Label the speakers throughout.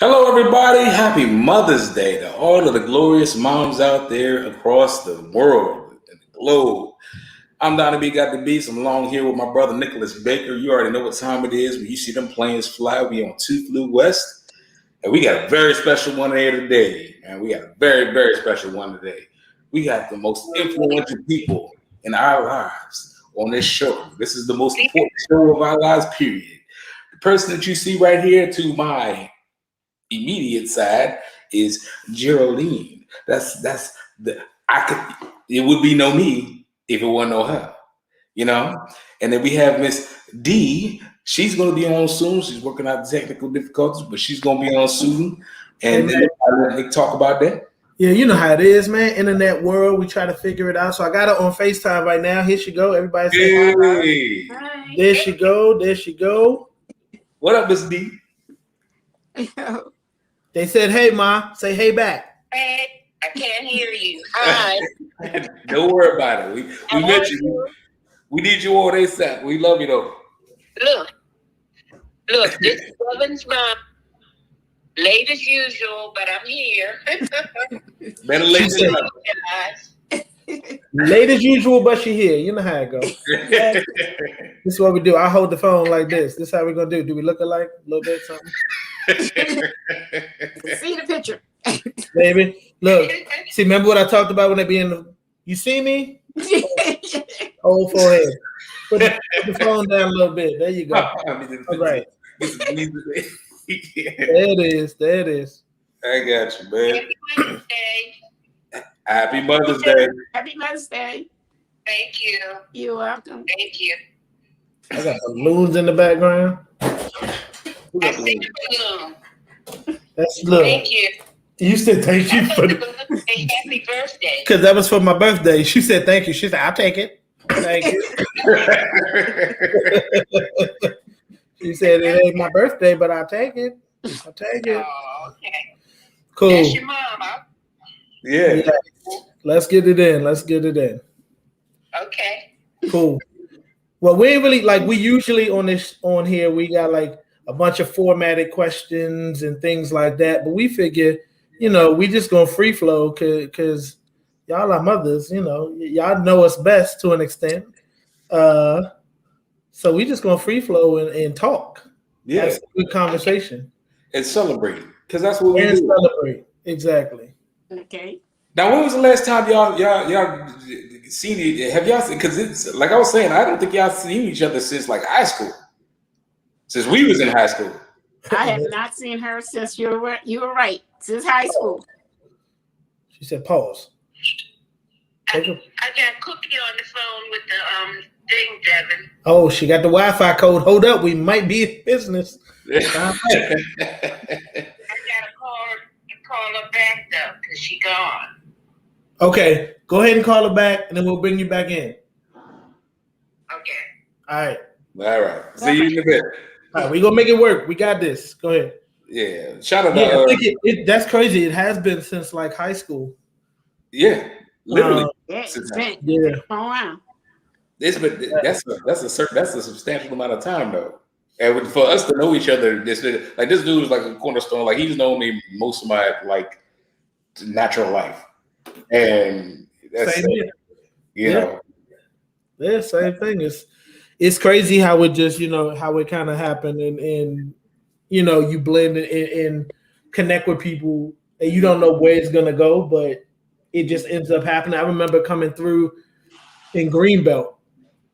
Speaker 1: Hello, everybody. Happy Mother's Day to all of the glorious moms out there across the world and the globe. I'm Donnie B.GotDaBeats. I'm along here with my brother Nicholas Baker. You already know what time it is. When you see them planes fly, we on 2 Flew West. And we got a very special one here today. And we got a very, very special one today. We got the most influential people in our lives on this show. This is the most important show of our lives, period. The person that you see right here to my immediate side is Geraldine. It would be no me if it wasn't no her, you know. And then we have Miss D. She's gonna be on soon. She's working out technical difficulties, but she's gonna be on soon. And then they talk about that.
Speaker 2: Yeah, you know how it is, man. Internet world, we try to figure it out. So I got her on FaceTime right now. Here she go. Everybody say
Speaker 1: hey.
Speaker 2: Hi. There she go. There she go.
Speaker 1: What up, Miss D?
Speaker 2: They said, hey, Ma. Say hey back.
Speaker 3: Hey, I can't hear you. Hi.
Speaker 1: Don't worry about it. We met you. We need you all ASAP. We love you, though.
Speaker 3: Look, this is Evan's mom. Late as usual, but I'm here.
Speaker 1: Better late than
Speaker 2: late as usual, but she here. You know how it goes. This is what we do. I hold the phone like this. This is how we're going to do. Do we look alike? A little bit, something?
Speaker 4: See the picture.
Speaker 2: Baby, look. See, remember what I talked about when they be in the... You see me? Hold forehead. Put the phone down a little bit. There you go. All right. There it is. There it is.
Speaker 1: I got you, man.
Speaker 3: Happy Mother's Day.
Speaker 1: Happy Mother's Day.
Speaker 4: Happy Mother's Day.
Speaker 3: Thank you.
Speaker 4: You're welcome.
Speaker 3: Thank you.
Speaker 2: I got balloons in the background.
Speaker 3: I see the balloon.
Speaker 2: That's look.
Speaker 3: Thank you.
Speaker 2: You said thank you for
Speaker 3: the balloon. Say happy birthday.
Speaker 2: Because that was for my birthday. She said thank you. She said, I'll take it. Thank you. She said it ain't my birthday, but I'll take it. I'll take it.
Speaker 3: Oh, okay.
Speaker 2: Cool.
Speaker 3: That's your mama.
Speaker 1: Yeah.
Speaker 2: Let's get it in. Let's get it in.
Speaker 3: Okay.
Speaker 2: Cool. Well, we ain't really like we usually on here, we got like a bunch of formatted questions and things like that. But we figure, we just gonna free flow because y'all are mothers, y'all know us best to an extent. So we just gonna free flow and talk.
Speaker 1: Yeah,
Speaker 2: that's a good conversation.
Speaker 1: And celebrate, because that's what we do.
Speaker 2: Celebrate, exactly.
Speaker 4: Okay.
Speaker 1: Now, when was the last time y'all seen it? Have y'all seen? Because it's like I was saying, I don't think y'all seen each other since like high school. Since we was in high school.
Speaker 4: I have not seen her since you were right. Since high school.
Speaker 2: She said, "Pause."
Speaker 3: I got Cookie on the phone with the thing, Devin.
Speaker 2: Oh, she got the Wi-Fi code. Hold up, we might be in business.
Speaker 3: I gotta call her back though, because she gone.
Speaker 2: Okay, go ahead and call her back, and then we'll bring you back in.
Speaker 3: Okay.
Speaker 2: All right.
Speaker 1: All right. See you in a bit.
Speaker 2: All right, we gonna make it work. We got this. Go ahead.
Speaker 1: Yeah. Shout out.
Speaker 2: Yeah, I think that's crazy. It has been since like high school.
Speaker 1: Yeah. Literally.
Speaker 4: It's
Speaker 2: yeah.
Speaker 4: Wow.
Speaker 1: It's been that's a substantial amount of time though. And for us to know each other, this dude is like a cornerstone. Like he's known me most of my like natural life, and that's
Speaker 2: same here.
Speaker 1: You know.
Speaker 2: Yeah, same thing. It's crazy how it just how it kind of happened, and you blend and connect with people, and you don't know where it's gonna go, but it just ends up happening. I remember coming through in Greenbelt.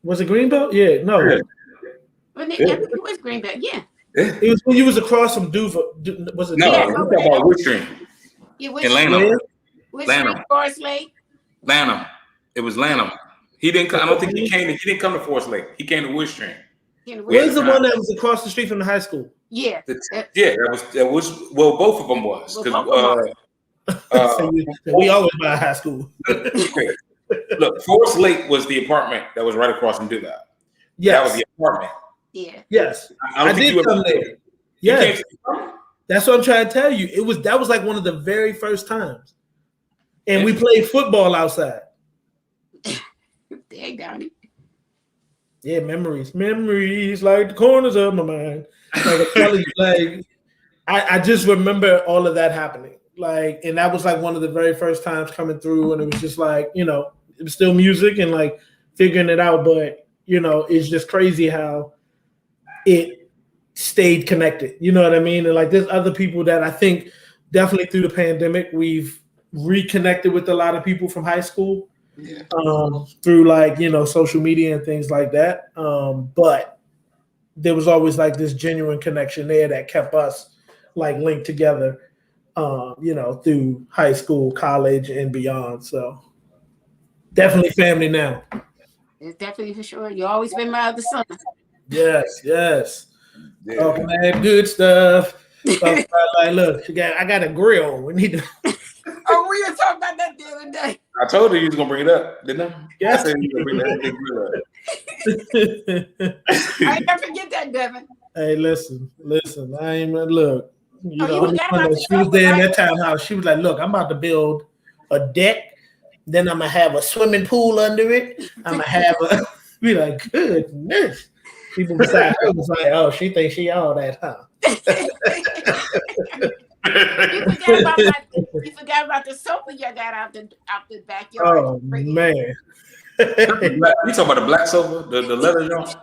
Speaker 2: Was it Greenbelt? Yeah, no.
Speaker 1: Yeah.
Speaker 4: It was Greenbelt, yeah.
Speaker 2: It was when you was across from Duva. Was it?
Speaker 1: No,
Speaker 4: Yeah,
Speaker 1: we're talking about Woodstream.
Speaker 4: Yeah,
Speaker 1: In Lanham.
Speaker 4: Lanham. Forest Lake.
Speaker 1: Lanham. It was Lanham. He didn't come. I don't think he came. He didn't come to Forest Lake. He came to Woodstream.
Speaker 2: Where's the one that was across the street from the high school?
Speaker 4: Yeah.
Speaker 1: That was. Well, both of them was.
Speaker 2: So we always buy high school.
Speaker 1: Look, Forest Lake was the apartment that was right across from Duval.
Speaker 2: Yes.
Speaker 1: That was the apartment.
Speaker 4: Yeah.
Speaker 2: Yes. I did come there. Yes. That's what I'm trying to tell you. That was like one of the very first times. And we played football outside.
Speaker 4: Dang, Donnie.
Speaker 2: Yeah, memories like the corners of my mind. Like I'm telling you, like I just remember all of that happening. Like, and that was like one of the very first times coming through, and it was just like, you know, it was still music and like figuring it out, but you know, it's just crazy how it stayed connected. You know what I mean? And like there's other people that I think definitely through the pandemic we've reconnected with a lot of people from high school.
Speaker 1: Yeah.
Speaker 2: Through like, you know, social media and things like that. But there was always like this genuine connection there that kept us like linked together, you know, through high school, college, and beyond. So definitely family now.
Speaker 4: It's definitely for sure. You always been my other son.
Speaker 2: Yes, yes.
Speaker 1: Yeah.
Speaker 2: Talking that good stuff. Talking about like, look, I got a grill. We need to.
Speaker 4: Oh, we were talking about that the other day.
Speaker 1: I told you was gonna bring it up, didn't I?
Speaker 2: Yes.
Speaker 1: I said you were gonna bring that
Speaker 4: I ain't never forget that, Devin.
Speaker 2: Hey, listen. I ain't look. You
Speaker 4: Oh,
Speaker 2: know,
Speaker 4: you forgot about the
Speaker 2: she was there in
Speaker 4: sofa,
Speaker 2: that townhouse. She was like, "Look, I'm about to build a deck. Then I'm gonna have a swimming pool under it. I'm gonna have a." Be like, "Goodness." People beside her was like, "Oh, she thinks she all that, huh?"
Speaker 4: You forgot about the sofa you got out the backyard.
Speaker 2: Oh man.
Speaker 1: You talking about the black sofa, the leather joint?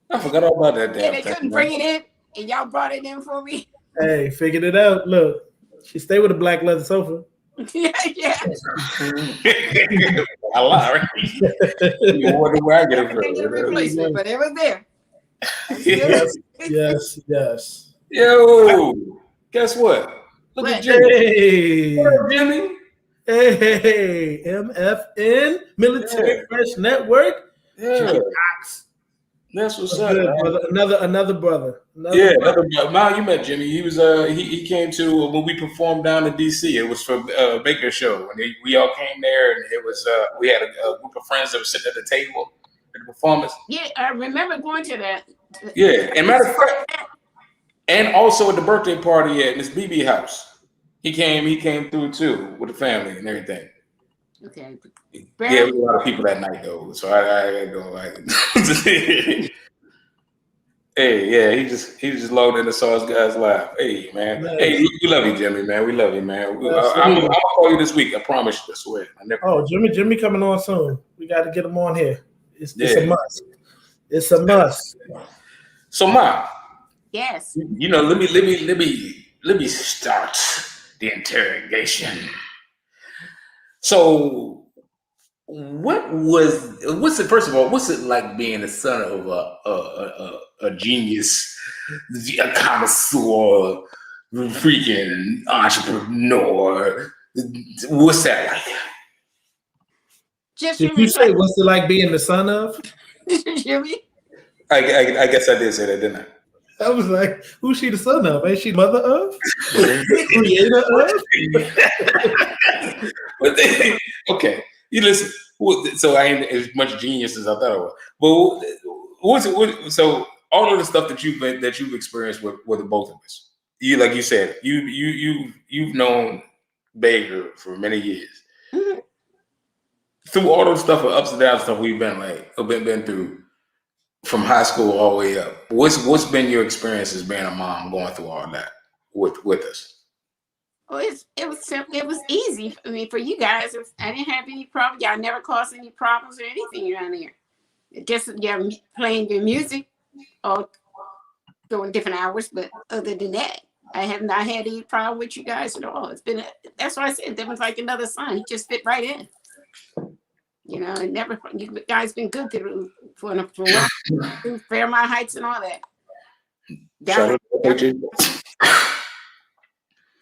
Speaker 1: I forgot all about that.
Speaker 4: Yeah, they couldn't bring it in, and y'all brought it in for me.
Speaker 2: Hey, figured it out. Look, she stayed with a black leather sofa.
Speaker 4: Yeah.
Speaker 1: I lie, right? You wonder where I get it from.
Speaker 4: They didn't replace it, but it was there.
Speaker 2: Yes.
Speaker 1: Yo, guess what? Look at Jimmy.
Speaker 2: Hey,
Speaker 1: What up, Jimmy?
Speaker 2: hey, MFN Military Fresh Network.
Speaker 1: Yeah, that's what's up.
Speaker 2: Good, brother. Another brother.
Speaker 1: Another brother. Now you met Jimmy. He was he came to when we performed down in DC. It was for Baker's show, and we all came there, and it was we had a group of friends that were sitting at the table at the performance.
Speaker 4: Yeah, I remember going to that.
Speaker 1: Yeah, and matter of fact, and also at the birthday party at Miss BB house. He came through too with the family and everything.
Speaker 4: Okay.
Speaker 1: Yeah, there was a lot of people that night though, so I go like, hey, yeah, he just logged in and saw his guys live. Hey, man,
Speaker 2: Nice.
Speaker 1: Hey, we love you, Jimmy, man. We love you, man. I'm gonna call you this week. I promise you. I swear.
Speaker 2: Oh, Jimmy coming on soon. We got to get him on here. It's a must. It's a must.
Speaker 1: So, Ma.
Speaker 4: Yes.
Speaker 1: You know, let me start the interrogation. So, what's it? First of all, what's it like being the son of a genius, a connoisseur, freaking entrepreneur? What's that like?
Speaker 2: Did you say what's it like being the son of?
Speaker 4: Jimmy?
Speaker 1: I guess I did say that, didn't I?
Speaker 2: I was like, who's she the son of? Ain't she mother of? Creator of?
Speaker 1: But okay, you listen. So I ain't as much genius as I thought I was. But so all of the stuff that you've experienced with the both of us. You like you said, you've known Baker for many years.
Speaker 4: Mm-hmm.
Speaker 1: Through all those stuff, ups and downs, stuff we've been through. From high school all the way up, what's been your experiences being a mom going through all that with us?
Speaker 4: Well, it was simple. It was easy. I mean, for you guys, I didn't have any problems. Y'all never caused any problems or anything around here. Just playing your music or during different hours. But other than that, I have not had any problem with you guys at all. That's why I said that was like another son. He just fit right in. You know, and never. You guys been good through Fairmont Heights and all that. I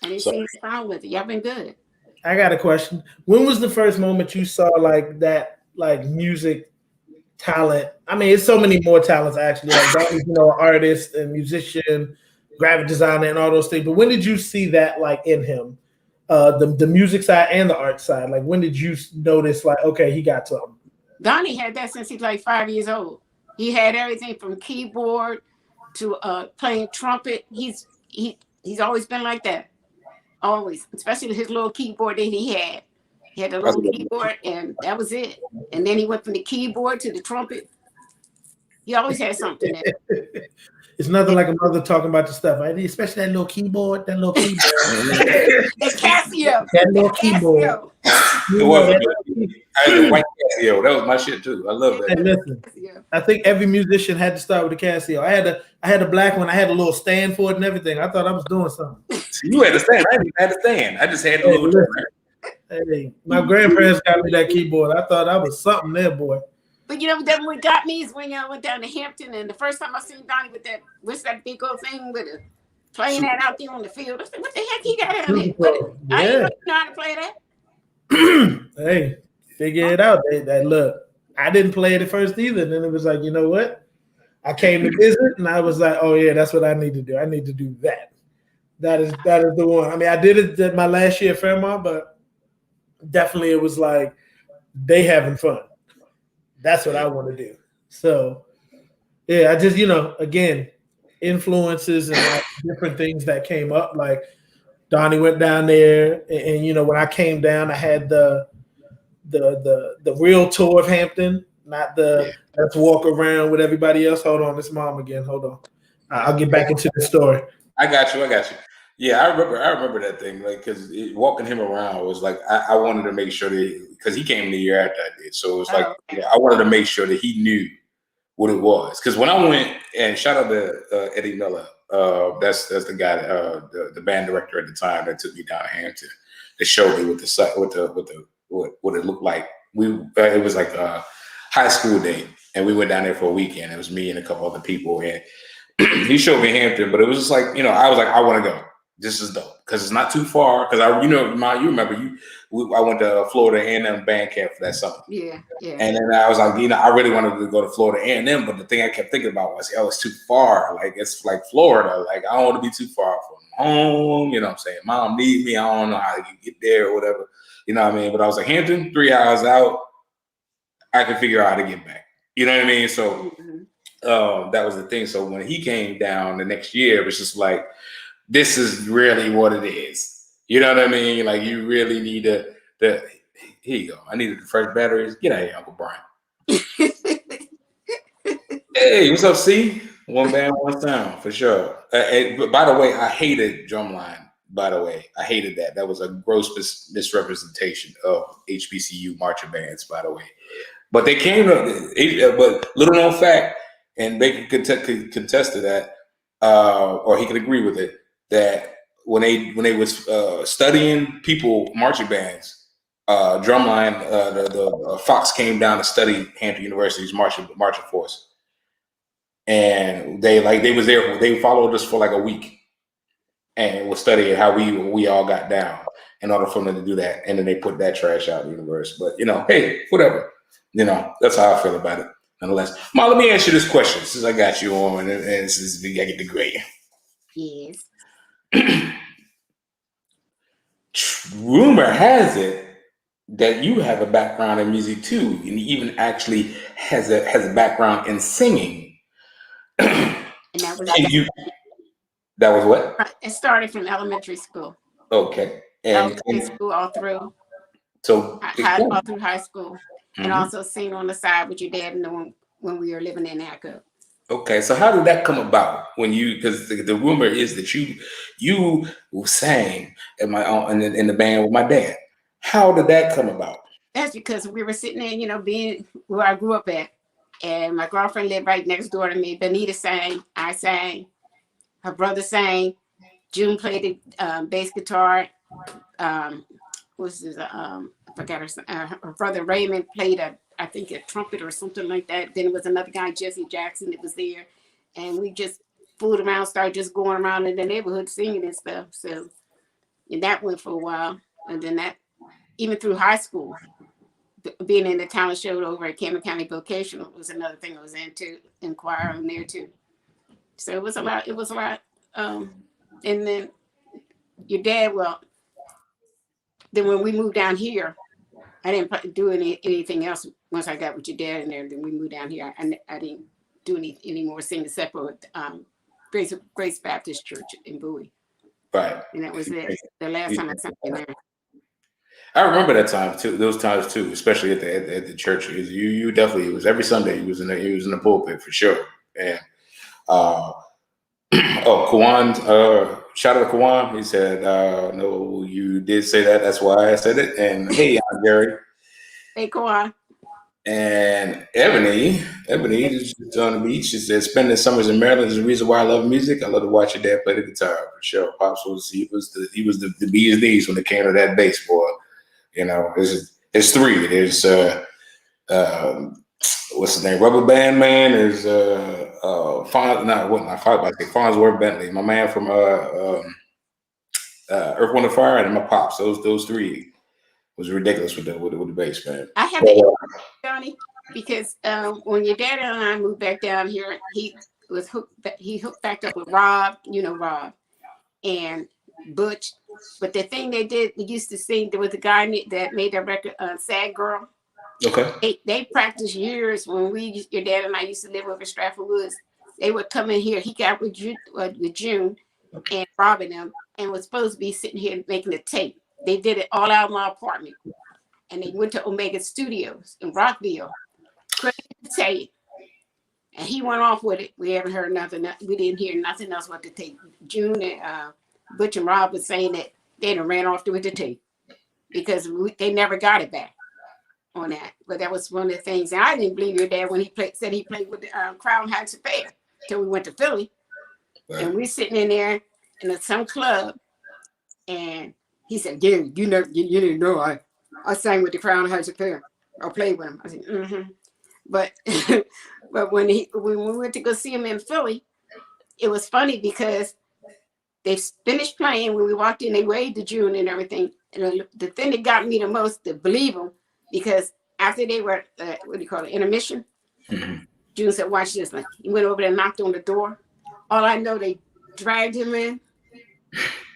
Speaker 4: didn't see any problem with it. Y'all been good.
Speaker 2: I got a question. When was the first moment you saw like that, like music talent? I mean, it's so many more talents actually. Like Donnie's, you know, an artist and musician, graphic designer, and all those things. But when did you see that like in him? The music side and the art side. Like when did you notice like, okay, he got something?
Speaker 4: Donnie had that since he's like 5 years old. He had everything from keyboard to playing trumpet. He's always been like that. Always, especially his little keyboard that he had. He had a little keyboard and that was it. And then he went from the keyboard to the trumpet. He always had something there.
Speaker 2: It's nothing like a mother talking about the stuff, right? Especially that little keyboard,
Speaker 4: The Casio.
Speaker 2: that little keyboard.
Speaker 1: It was I had the white Casio. That was my shit too. I love that.
Speaker 2: Hey, listen, I think every musician had to start with the Casio. I had a black one. I had a little stand for it and everything. I thought I was doing something.
Speaker 1: You had to stand. I didn't have to stand. I just had the little.
Speaker 2: Hey, my grandparents got me that keyboard. I thought I was something there, boy.
Speaker 4: But you know, then what got me is when I went down to Hampton, and the first time I seen Donnie with that big old thing with it, playing that out there on the field. I said, what the heck he got out there? I didn't know how to play that.
Speaker 2: Hey, figure it out. That look, I didn't play it at first either. And then it was like, you know what? I came to visit, and I was like, oh yeah, that's what I need to do. I need to do that. That is the one. I mean, I did it my last year at Fairmont, but definitely it was like they having fun. That's what I want to do. So, yeah, I just, again, influences and like different things that came up. Like Donnie went down there, and when I came down, I had the real tour of Hampton, not the let's walk around with everybody else. Hold on, this mom again. Hold on, I'll get back into the story.
Speaker 1: I got you. Yeah, I remember that thing, like, because walking him around was like I wanted to make sure that, because he came the year after I did, so it was like I wanted to make sure that he knew what it was. Because when I went, and shout out to Eddie Miller, that's the guy, the band director at the time that took me down to Hampton to show me what it looked like. It was like a high school day, and we went down there for a weekend. It was me and a couple other people, and he showed me Hampton, but it was just like, I was like, I want to go. This is dope because it's not too far. Because you remember I went to Florida A&M band camp for that summer.
Speaker 4: Yeah.
Speaker 1: And then I was like, I really wanted to go to Florida A&M, but the thing I kept thinking about was, it's too far. Like, it's like Florida. Like, I don't want to be too far from home. You know what I'm saying? Mom need me. I don't know how to get there or whatever. You know what I mean? But I was like, Hampton, 3 hours out. I can figure out how to get back. You know what I mean? So that was the thing. So when he came down the next year, it was just like, this is really what it is. You know what I mean? Like, you really need here you go. I needed the fresh batteries. Get out of here, Uncle Brian. Hey, what's up, C? One band, one sound, for sure. But by the way, I hated Drumline. By the way, I hated that. That was a gross misrepresentation of HBCU marching bands, by the way. But they came to, but little known fact, and Baker could contest to that, or he could agree with it, that when they was studying people marching bands, Drumline, the Fox came down to study Hampton University's marching force, and they followed us for like a week, and was studying how we all got down in order for them to do that, and then they put that trash out of the universe. But hey, whatever, that's how I feel about it. Nonetheless, Ma, let me ask you this question since I got you on, and since I get the grade.
Speaker 4: Yes.
Speaker 1: Rumor has it that you have a background in music too, and even actually has a background in singing.
Speaker 4: And that
Speaker 1: was what?
Speaker 4: It started from elementary school.
Speaker 1: Okay.
Speaker 4: Elementary school all through.
Speaker 1: So
Speaker 4: all through high school, and also sing on the side with your dad when we were living in Acco.
Speaker 1: Okay, so how did that come about? Because the rumor is that you sang in the band with my dad. How did that come about?
Speaker 4: That's because we were sitting there, being where I grew up at, and my girlfriend lived right next door to me. Benita sang, I sang, her brother sang, June played the bass guitar. I forgot her brother Raymond played I think a trumpet or something like that. Then it was another guy, Jesse Jackson, that was there. And we just fooled around, started just going around in the neighborhood singing and stuff. So, and that went for a while. And then that, even through high school, being in the talent show over at Cameron County Vocational was another thing I was into, in choir on there too. So it was a lot. And then your dad, then when we moved down here, I didn't do anything else once I got with your dad in there. Then we moved down here. I didn't do any more singing except for Grace Baptist Church in Bowie.
Speaker 1: Right.
Speaker 4: And that was it. The last time I sang there.
Speaker 1: I remember that time too. Those times too, especially at the church. You definitely, it was every Sunday. He was in the pulpit for sure. And Oh, Kawan, shout out to Kawan. He said, no, you did say that. That's why I said it. And hey, Gary.
Speaker 4: Hey, go on.
Speaker 1: And Ebony is just on the beach. She said, spending summers in Maryland is the reason why I love music. I love to watch your dad play the guitar for sure. Pops was the bee's knees when it came to that bass, boy. You know, it's three. There's what's his name? Rubber Band Man. There's Farnsworth Bentley, my man from Earth, Wind and Fire, and my pops. Those three was ridiculous with the bass, man.
Speaker 4: I have an Donnie, because when your dad and I moved back down here, he hooked back up with Rob, you know Rob, and Butch. But the thing they used to sing, there was a guy that made that record, Sad Girl.
Speaker 1: Okay.
Speaker 4: They practiced years when your dad and I used to live over in Stratford Woods. They would come in here. He got with June and Rob and them, and was supposed to be sitting here making a tape. They did it all out of my apartment, and they went to Omega Studios in Rockville. Crazy to tell you. And he went off with it. We haven't heard nothing. We didn't hear nothing else but the tape. June and Butch and Rob was saying that they done ran off with the tape because they never got it back on that. But that was one of the things. And I didn't believe your dad when said he played with the Crown Heights Affair till we went to Philly. Right. And we're sitting in there in some club, and he said, "Gary, you didn't know I sang with the Crown Heights Affair. I played with him." I said, "Mm-hmm." But but when we went to go see him in Philly, it was funny because they finished playing. When we walked in, they waved to June and everything. And the thing that got me the most to believe them, because after they were intermission, mm-hmm. June said, "Watch this." Like, he went over there and knocked on the door. All I know, they dragged him in.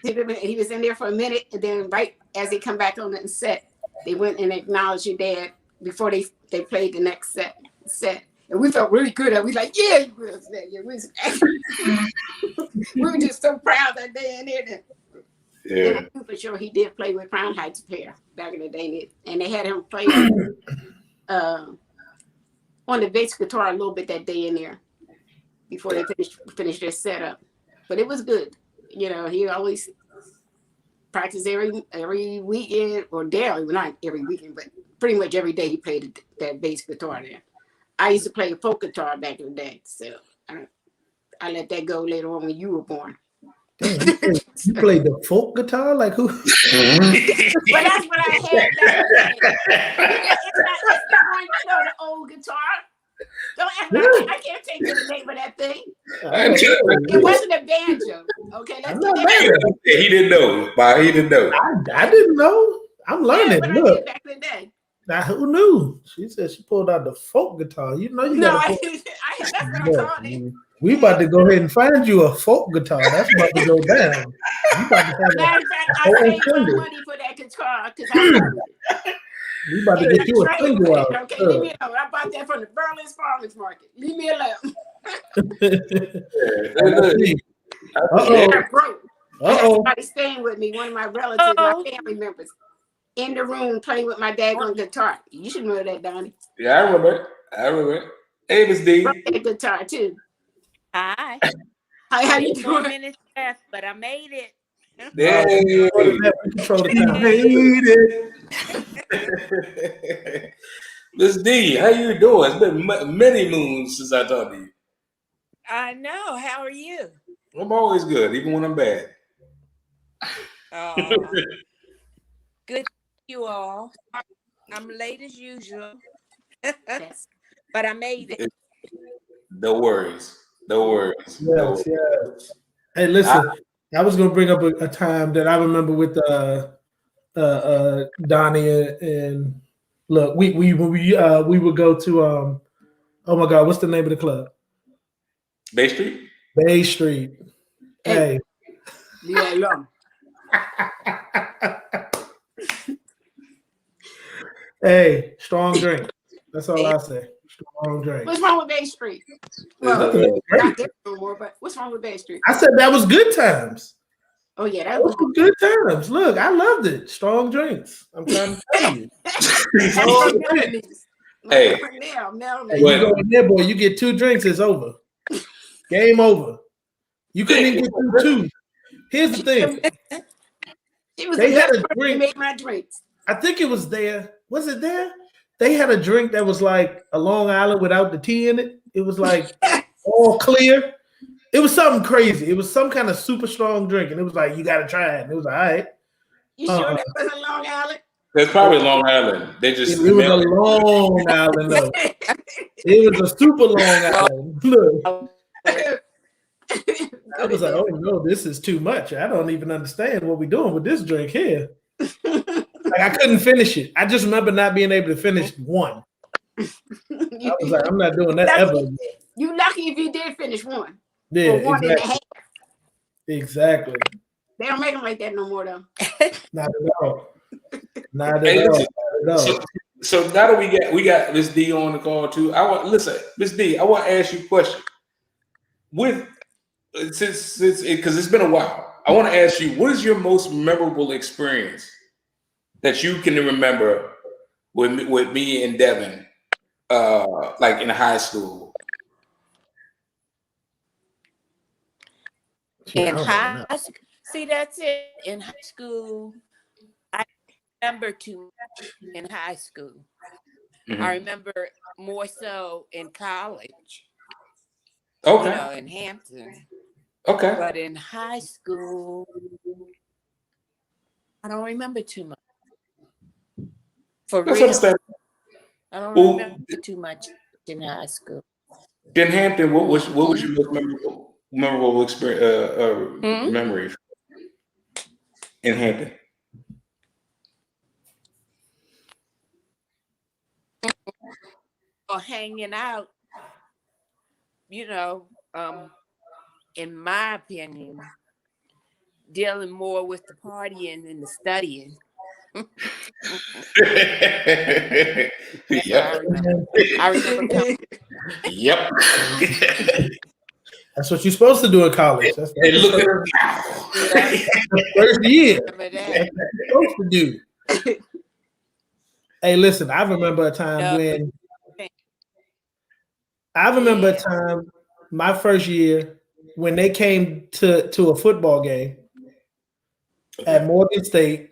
Speaker 4: He was in there for a minute, and then right as they come back on the set, they went and acknowledged your dad before they played the next set. And we felt really good. We like, yeah, you will. We were just so proud that day in there. Yeah. And I'm for sure he did play with Crown Heights Pair back in the day, and they had him play on the bass guitar a little bit that day in there before they finished their setup. But it was good. You know, he always practiced every weekend or daily. Well, not every weekend, but pretty much every day he played that bass guitar there. I used to play a folk guitar back in the day, so I let that go later on when you were born.
Speaker 2: Damn, you played the folk guitar? Like who?
Speaker 4: Well, that's what I had. It's not one, the old guitar. Don't act like I can't take the name of that thing. It wasn't a banjo. Okay,
Speaker 1: he didn't know. He didn't know.
Speaker 2: I didn't know. I'm learning.
Speaker 4: Yeah,
Speaker 2: look,
Speaker 4: I did back in the day.
Speaker 2: Now who knew? She said she pulled out the folk guitar. You know you got.
Speaker 4: That's what I called it.
Speaker 2: We about to go ahead and find you a folk guitar. That's about to go down. You about to
Speaker 4: have I paid some money for that guitar because
Speaker 2: we about to get you a single out.
Speaker 4: Okay, leave me alone. I bought that from the Berlin's Farmers Market. Leave me alone. Somebody staying with me, one of my relatives, my family members, in the room playing with my daggone guitar. You should know that, Donnie.
Speaker 1: Yeah, I remember. Hey, Miss D.
Speaker 4: That guitar too.
Speaker 5: Hi.
Speaker 4: How you doing?
Speaker 5: 4 minutes left, but I made it.
Speaker 1: Yeah, Miss D, how you doing? It's been many moons since I talked to you.
Speaker 5: I know. How are you?
Speaker 1: I'm always good, even when I'm bad.
Speaker 5: Good to you all. I'm late as usual, but I made it.
Speaker 2: No worries. Yes. Hey, listen. I was going to bring up a time that I remember with Donnie and look, we would go to oh my God, what's the name of the club?
Speaker 1: Bay Street.
Speaker 2: Bay Street. Hey.
Speaker 4: Yeah,
Speaker 2: Hey, strong drink. That's all I say. Strong drink.
Speaker 4: What's wrong with Bay Street? Well, not there no more, but what's wrong with Bay Street?
Speaker 2: I said that was good times.
Speaker 4: Oh yeah, that was
Speaker 2: good times. Look, I loved it. Strong drinks. I'm trying to tell you.
Speaker 1: Hey,
Speaker 2: you go in there, boy. You get 2 drinks, it's over. Game over. You couldn't even get through two. Here's the thing.
Speaker 4: She was
Speaker 2: They
Speaker 4: the
Speaker 2: had
Speaker 4: best
Speaker 2: a
Speaker 4: person to
Speaker 2: drink.
Speaker 4: make my drinks.
Speaker 2: I think it was there. Was it there? They had a drink that was like a Long Island without the tea in it. It was like all clear. It was something crazy. It was some kind of super strong drink, and it was like you got to try it. And it was all right.
Speaker 4: You sure that was a Long Island?
Speaker 1: It's probably Long Island. They just
Speaker 2: It was a Long Island. Though. It was a super Long Island. Look. I was like, oh no, this is too much. I don't even understand what we're doing with this drink here. Like I couldn't finish it. I just remember not being able to finish one. I was like, I'm not doing that ever.
Speaker 4: You lucky if you did finish one.
Speaker 2: Yeah,
Speaker 4: or one
Speaker 2: exactly.
Speaker 4: and a half.
Speaker 2: Exactly.
Speaker 4: They don't make them like that no more though.
Speaker 2: Not at all. Not at all. Not at all.
Speaker 1: So now that we got Miss D on the call too. I want Miss D. I want to ask you a question. Since because it's been a while, I want to ask you, what is your most memorable experience that you can remember with me and Devin, like in high school?
Speaker 5: In high school, see, that's it. In high school, I remember too much in high school.
Speaker 1: Mm-hmm.
Speaker 5: I remember more so in college.
Speaker 1: Okay.
Speaker 5: You know, in Hampton.
Speaker 1: Okay.
Speaker 5: But in high school, I don't remember too much. For
Speaker 1: That's
Speaker 5: real,
Speaker 1: understandable.
Speaker 5: I don't remember too much in high school.
Speaker 1: In Hampton, what was your most memorable experience, memory in Hampton?
Speaker 5: Or hanging out, you know, in my opinion, dealing more with the partying and the studying.
Speaker 1: Yep.
Speaker 5: I remember.
Speaker 1: Yep.
Speaker 2: That's what you're supposed to do in college. That's
Speaker 1: And look at
Speaker 2: the first year. That's what you're supposed to do. Hey, listen, I remember a time when my first year when they came to a football game at Morgan State.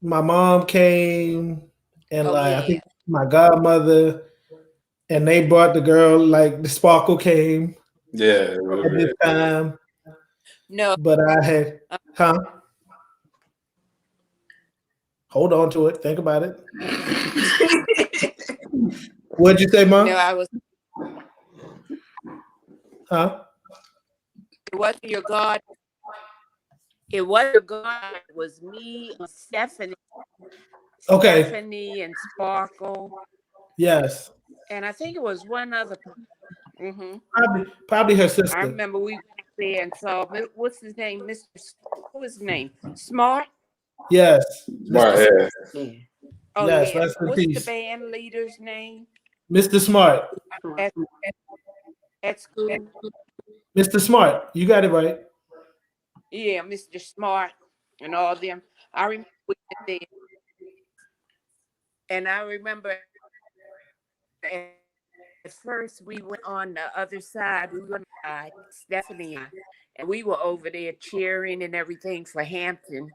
Speaker 2: My mom came and I think my godmother, and they brought the girl, like the Sparkle came.
Speaker 1: Yeah.
Speaker 2: At this time.
Speaker 5: No.
Speaker 2: But I had, hold on to it. Think about it. What'd you say, Mom?
Speaker 5: No, I was. It wasn't your God. It was your God. It was me and Stephanie.
Speaker 2: Okay.
Speaker 5: Stephanie and Sparkle.
Speaker 2: Yes.
Speaker 5: And I think it was one other. Mm-hmm.
Speaker 2: Probably her sister.
Speaker 5: I remember we went there and saw, what's his name? What was his name? Smart?
Speaker 2: Yes.
Speaker 1: Smart,
Speaker 5: yeah. Oh,
Speaker 2: yes,
Speaker 5: yeah.
Speaker 2: What's
Speaker 5: the band leader's name?
Speaker 2: Mr. Smart.
Speaker 5: At school.
Speaker 2: Mr. Smart. You got it right.
Speaker 5: Yeah, Mr. Smart and all them. I remember we went there. And I remember at first we went on the other side. We were on Stephanie and we were over there cheering and everything for Hampton.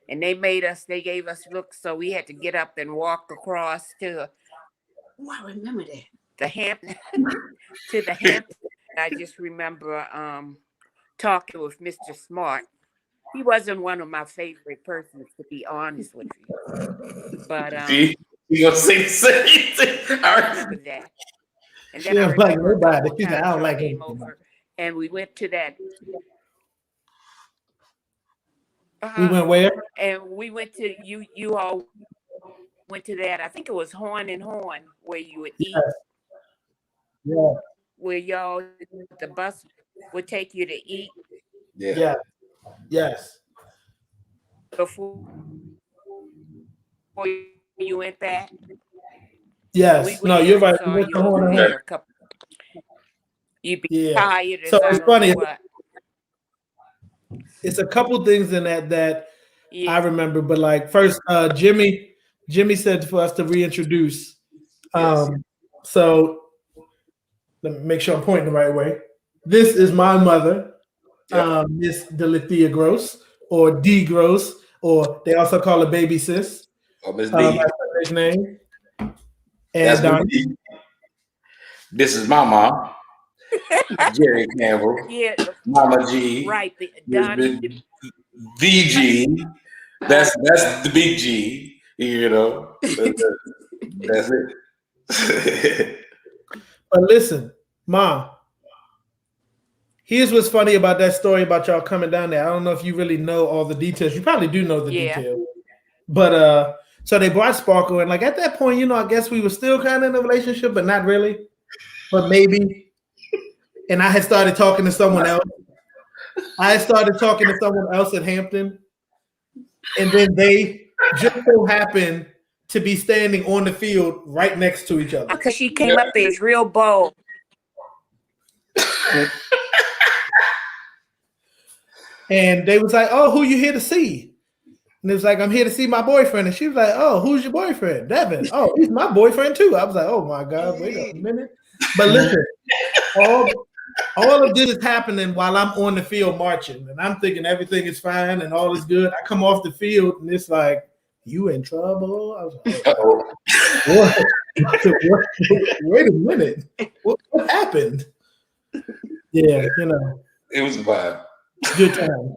Speaker 5: And they gave us looks, so we had to get up and walk across to.
Speaker 4: Oh, I remember that.
Speaker 5: The Hampton to the Hampton. I just remember talking with Mr. Smart. He wasn't one of my favorite persons, to be honest with you. But
Speaker 1: you gonna say the same thing?
Speaker 5: I remember that. And then I remember
Speaker 2: nobody. I don't like him.
Speaker 5: Over, and we went to that.
Speaker 2: We went where?
Speaker 5: And we went to you all went to that. I think it was Horn and Horn where you would eat.
Speaker 2: Yeah.
Speaker 5: Where y'all the bus would take you to eat.
Speaker 2: Yeah. Yes.
Speaker 5: Before you went back.
Speaker 2: Yes. No, you're right. We went to Horn and Horn.
Speaker 5: You'd be tired.
Speaker 2: So it's funny. It's a couple things in that I remember, but like first, Jimmy said for us to reintroduce. So let me make sure I'm pointing the right way. This is my mother,
Speaker 1: Yep.
Speaker 2: Miss Delithea Gross, or D Gross, or they also call her Baby Sis.
Speaker 1: Oh, Miss
Speaker 2: My
Speaker 1: D.
Speaker 2: Sunday's name.
Speaker 1: That's
Speaker 2: And
Speaker 1: Miss D. This is my mom, Jerry Campbell,
Speaker 5: Yeah,
Speaker 1: Mama G,
Speaker 5: right.
Speaker 1: Miss
Speaker 5: Donnie.
Speaker 1: VG. That's the big G. You know, that's it.
Speaker 2: but listen, Mom, here's what's funny about that story about y'all coming down there. I don't know if you really know all the details. You probably do know the
Speaker 5: Yeah.
Speaker 2: details. But so they brought Sparkle, and like at that point, I guess we were still kind of in a relationship, but not really. But maybe. And I had started talking to someone else. I had started talking to someone else at Hampton, and then they just so happened to be standing on the field right next to each other.
Speaker 5: Because she came up there, it's real bold.
Speaker 2: And they was like, "Oh, who you here to see?" And it was like, "I'm here to see my boyfriend." And she was like, "Oh, who's your boyfriend?" "Devin." "Oh, he's my boyfriend too." I was like, "Oh my God, wait a minute." But listen, all of this is happening while I'm on the field marching, and I'm thinking everything is fine and all is good. I come off the field and it's like, "You in trouble?" I was like,
Speaker 1: Uh-oh.
Speaker 2: what? Wait a minute. What happened? Yeah,
Speaker 1: It was a vibe.
Speaker 2: good time.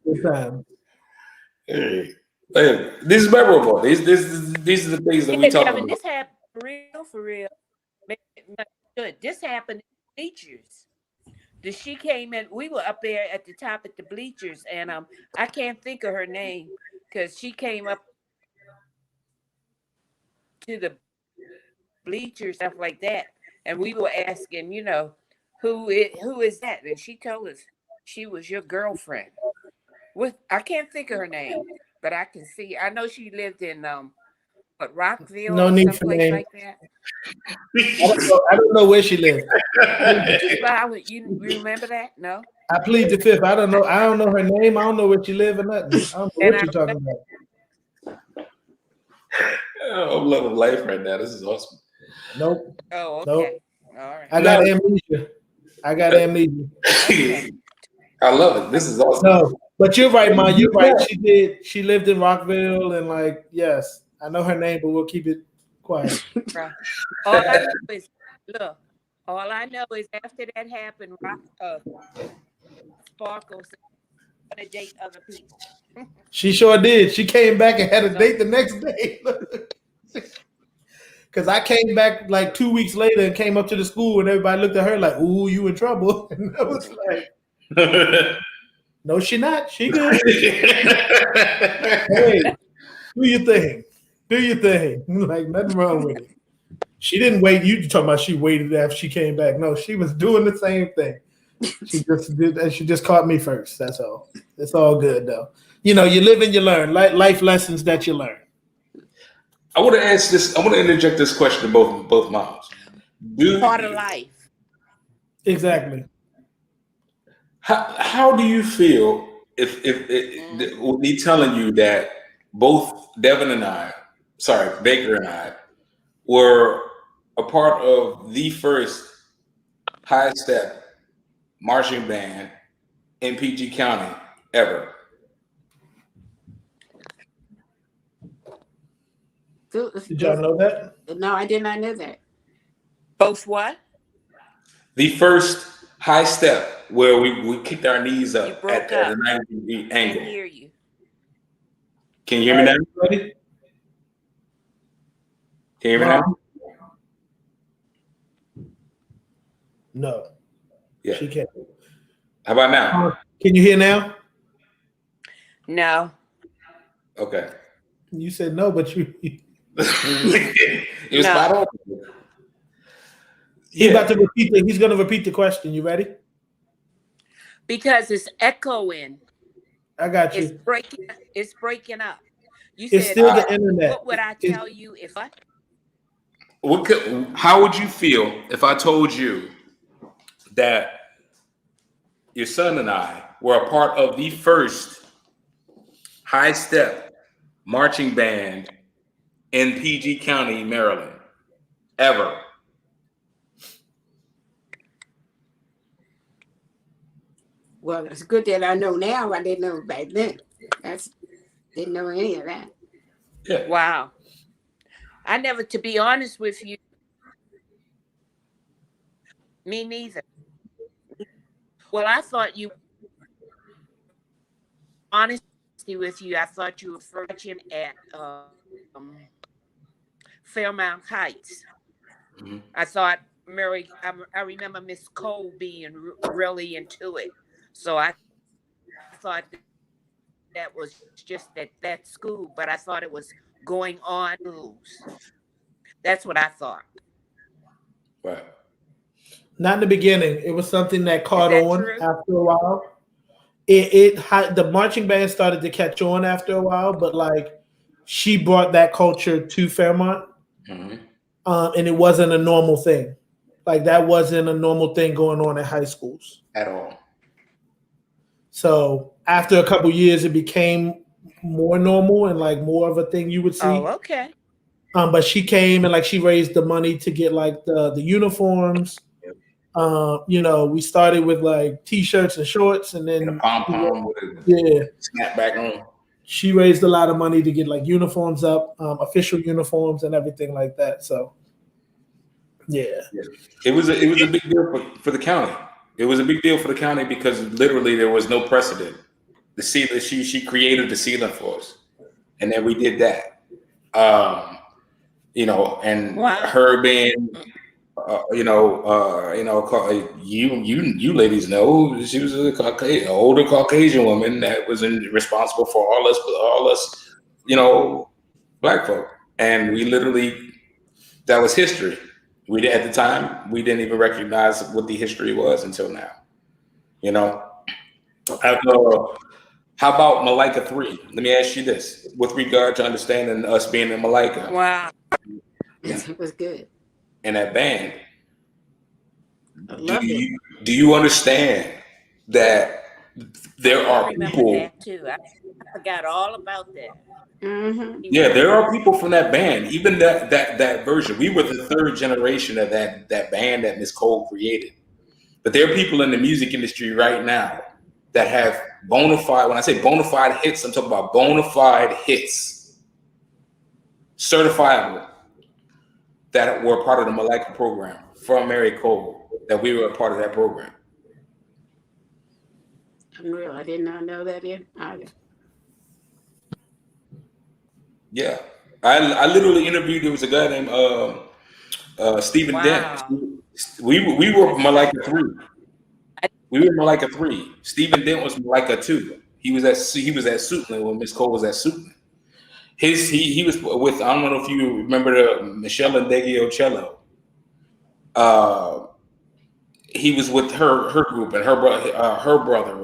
Speaker 2: Good time.
Speaker 1: Hey, this is memorable. These are the things that we talk
Speaker 5: Devin,
Speaker 1: about.
Speaker 5: this happened for real. Good. This happened in the bleachers. She came in. We were up there at the top at the bleachers, and I can't think of her name because she came up to the bleachers, stuff like that, and we were asking, who is that? And she told us she was your girlfriend. I can't think of her name, but I can see. I know she lived in Rockville
Speaker 2: No
Speaker 5: or
Speaker 2: need for
Speaker 5: someplace
Speaker 2: name.
Speaker 5: like that.
Speaker 2: I don't know where she lived.
Speaker 5: You remember that? No.
Speaker 2: I plead the fifth. I don't know. I don't know her name. I don't know where she live or nothing. I don't know what you're talking about.
Speaker 1: I'm loving life right now. This is awesome.
Speaker 2: Nope.
Speaker 5: Oh, okay.
Speaker 2: Nope.
Speaker 5: All right.
Speaker 2: I got amnesia.
Speaker 5: Okay.
Speaker 1: I love it. This is awesome.
Speaker 2: No, but you're right, Ma. You're right. She did. She lived in Rockville, and yes, I know her name, but we'll keep it quiet.
Speaker 5: Right. All I know is after that happened, Sparkle said to date other people.
Speaker 2: She sure did. She came back and had a date the next day. Because I came back like 2 weeks later and came up to the school, and everybody looked at her like, "Ooh, you in trouble?" And I was like, "No, she not. She good." Hey, do your thing. Do your thing. Like nothing wrong with it. She didn't wait. You talking about she waited after she came back? No, she was doing the same thing. She just did, and she just caught me first. That's all. It's all good though. You live and you learn. Life lessons that you learn.
Speaker 1: I want to ask this. I want to interject this question to both moms.
Speaker 5: Part of life.
Speaker 2: Exactly.
Speaker 1: How do you feel if with me telling you that both Baker and I, were a part of the first high step marching band in PG County ever?
Speaker 2: Did y'all know that?
Speaker 4: No, I did not know that.
Speaker 5: Both what?
Speaker 1: The first high step where we kicked our knees up at a 90-degree angle.
Speaker 5: Can't hear you.
Speaker 1: Can you hear me now?
Speaker 2: Ready?
Speaker 1: Can you hear me now?
Speaker 2: No.
Speaker 1: Yeah.
Speaker 2: She can't.
Speaker 1: How about now?
Speaker 2: Can you hear now?
Speaker 5: No.
Speaker 1: Okay.
Speaker 2: You said no, but you.
Speaker 1: It was spot on.
Speaker 2: He's about to repeat. He's going to repeat the question. You ready?
Speaker 5: Because it's echoing.
Speaker 2: I got you.
Speaker 5: It's breaking up. You
Speaker 2: It's
Speaker 5: said
Speaker 2: still the internet.
Speaker 5: What would I tell you if I?
Speaker 1: How would you feel if I told you that your son and I were a part of the first high step marching band in PG County, Maryland, ever?
Speaker 4: Well, it's good that I know now. I didn't know back then. Didn't know any of that.
Speaker 1: Yeah.
Speaker 5: Wow. I never, to be honest with you, me neither. Well, I thought you, honesty with you, I thought you were virgin at Fairmount Heights.
Speaker 1: Mm-hmm.
Speaker 5: I thought I remember Miss Cole being really into it. So I thought that was just at that school, but I thought it was going on schools. That's what I thought.
Speaker 1: Right.
Speaker 2: Not in the beginning. It was something that
Speaker 5: Is
Speaker 2: caught
Speaker 5: that
Speaker 2: on
Speaker 5: true?
Speaker 2: after a while. The marching band started to catch on after a while, but like she brought that culture to Fairmont,
Speaker 1: Mm-hmm.
Speaker 2: and it wasn't a normal thing. Like that wasn't a normal thing going on at high schools.
Speaker 1: At all.
Speaker 2: So after a couple years, it became more normal and like more of a thing you would
Speaker 5: Oh,
Speaker 2: see.
Speaker 5: okay.
Speaker 2: But she came and like she raised the money to get like the uniforms. We started with like t-shirts and shorts, and
Speaker 1: And a
Speaker 2: then
Speaker 1: pom pom with a
Speaker 2: yeah,
Speaker 1: snapback on.
Speaker 2: she raised a lot of money to get like uniforms up, official uniforms and everything like that. So yeah,
Speaker 1: It was a big deal for the county. It was a big deal for the county because literally there was no precedent. The ceiling, she created the ceiling for us, and then we did that. And
Speaker 5: Wow.
Speaker 1: her being, you ladies know she was an older Caucasian woman that was responsible for all us, black folk, and we literally that was history. At the time we didn't even recognize what the history was until now. How about Malika 3? Let me ask you this, with regard to understanding us being in Malika.
Speaker 5: Wow.
Speaker 4: It was good.
Speaker 1: In that band.
Speaker 4: I loved it.
Speaker 1: Do you understand that there
Speaker 5: I
Speaker 1: are
Speaker 5: remember
Speaker 1: people?
Speaker 5: that too. I forgot all about that.
Speaker 4: Mm-hmm.
Speaker 1: Yeah, there are people from that band. Even that version. We were the third generation of that band that Miss Cole created. But there are people in the music industry right now that have bona fide. When I say bona fide hits, I'm talking about bona fide hits, certifiable, that were part of the Malika program from Mary Cole. That we were a part of that program.
Speaker 4: Unreal. I did not know that either.
Speaker 1: Yeah, I literally interviewed. There was a guy named Stephen Dent.
Speaker 5: Wow.
Speaker 1: We were Malika 3. We were Malika 3. Stephen Dent was Malika 2. He was at Suitland when Miss Cole was at Suitland. He was with, I don't know if you remember the Michelle and Degio Cello. He was with her group and her brother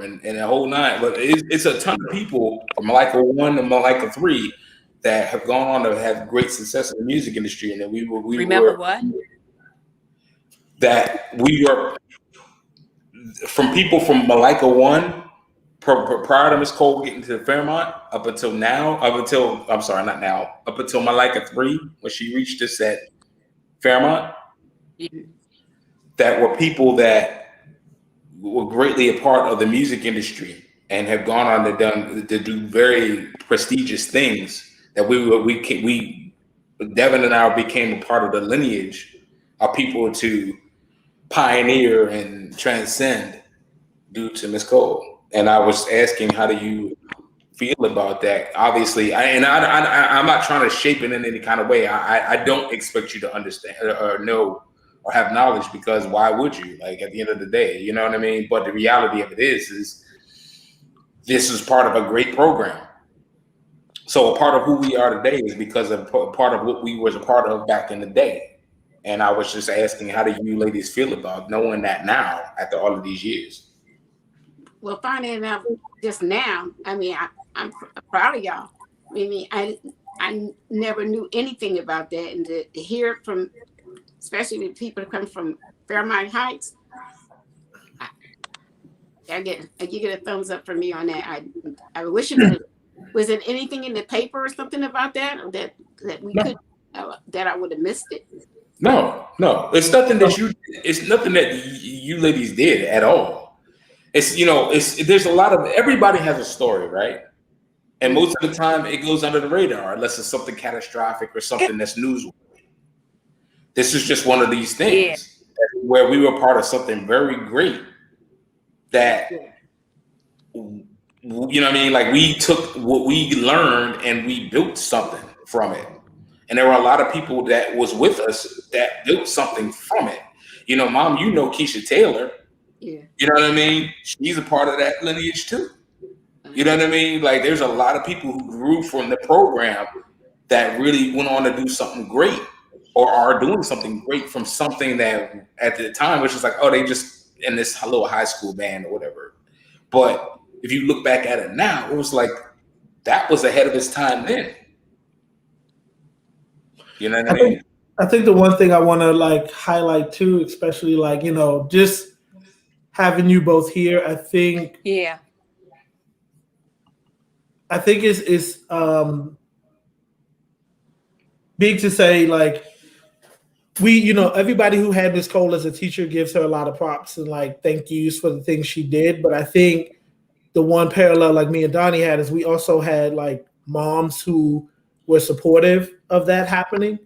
Speaker 1: and the whole nine. But it's a ton of people from Malika 1 and Malika 3 that have gone on to have great success in the music industry. And then we
Speaker 5: Remember what?
Speaker 1: That we were from people from Malika 1 prior to Miss Cole getting to Fairmont up until Malika 3 when she reached us at Fairmont. That were people that were greatly a part of the music industry and have gone on to do very prestigious things. That Devin and I became a part of the lineage of people to pioneer and transcend due to Miss Cole. And I was asking, how do you feel about that? Obviously, I'm not trying to shape it in any kind of way. I don't expect you to understand or know or have knowledge, because why would you? Like, at the end of the day, you know what I mean? But the reality of it is this is part of a great program. So a part of who we are today is because of part of what we was a part of back in the day. And I was just asking, how do you ladies feel about knowing that now after all of these years?
Speaker 4: Well, finding out just now, I mean, I'm proud of y'all. I mean, I never knew anything about that, and to hear it from, especially the people that come from Fairmont Heights, you get a thumbs up from me on that. I wish it was it anything in the paper or something about that, or that we could that I would have missed it.
Speaker 1: No, it's nothing that you ladies did at all. It's it's there's a lot of everybody has a story, right? And most of the time, it goes under the radar unless it's something catastrophic or something that's newsworthy. This is just one of these
Speaker 5: Yeah.
Speaker 1: things where we were part of something very great that what I mean? Like we took what we learned and we built something from it. And there were a lot of people that was with us that built something from it. Mom, Keisha Taylor.
Speaker 4: Yeah.
Speaker 1: You know what I mean? She's a part of that lineage too. You know what I mean? Like there's a lot of people who grew from the program that really went on to do something great or are doing something great from something that at the time was just like, oh, they just in this little high school band or whatever. But if you look back at it now, it was like that was ahead of its time then. You know what I mean?
Speaker 2: I think the one thing I want to like highlight too, especially like, just having you both here,
Speaker 5: Yeah.
Speaker 2: I think is big to say like we, everybody who had Miss Cole as a teacher gives her a lot of props and like thank yous for the things she did. But I think the one parallel like me and Donnie had is we also had like moms who were supportive of that happening.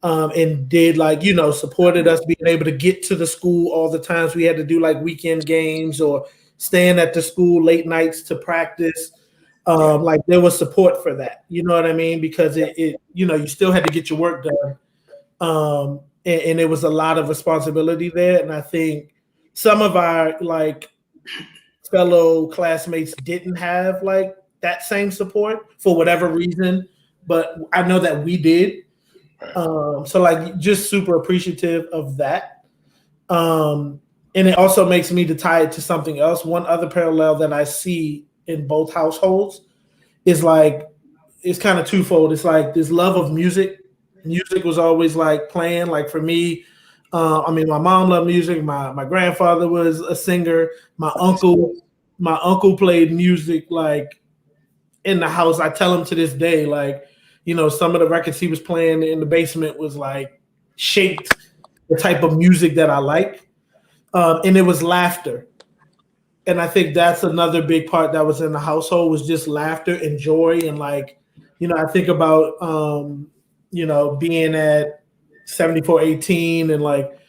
Speaker 2: And did like supported us being able to get to the school all the times we had to do like weekend games or staying at the school late nights to practice. Like there was support for that, you know what I mean? Because it you still had to get your work done. And it was a lot of responsibility there. And I think some of our like fellow classmates didn't have like that same support for whatever reason, but I know that we did. So like just super appreciative of that. And it also makes me to tie it to something else. One other parallel that I see in both households is like it's kind of twofold. It's like this love of music. Music was always like playing. Like for me, I mean, my mom loved music. My grandfather was a singer. My uncle played music like in the house. I tell him to this day, like, some of the records he was playing in the basement was like shaped the type of music that I like. And it was laughter. And I think that's another big part that was in the household was just laughter and joy. And like, I think about, being at 7418 and like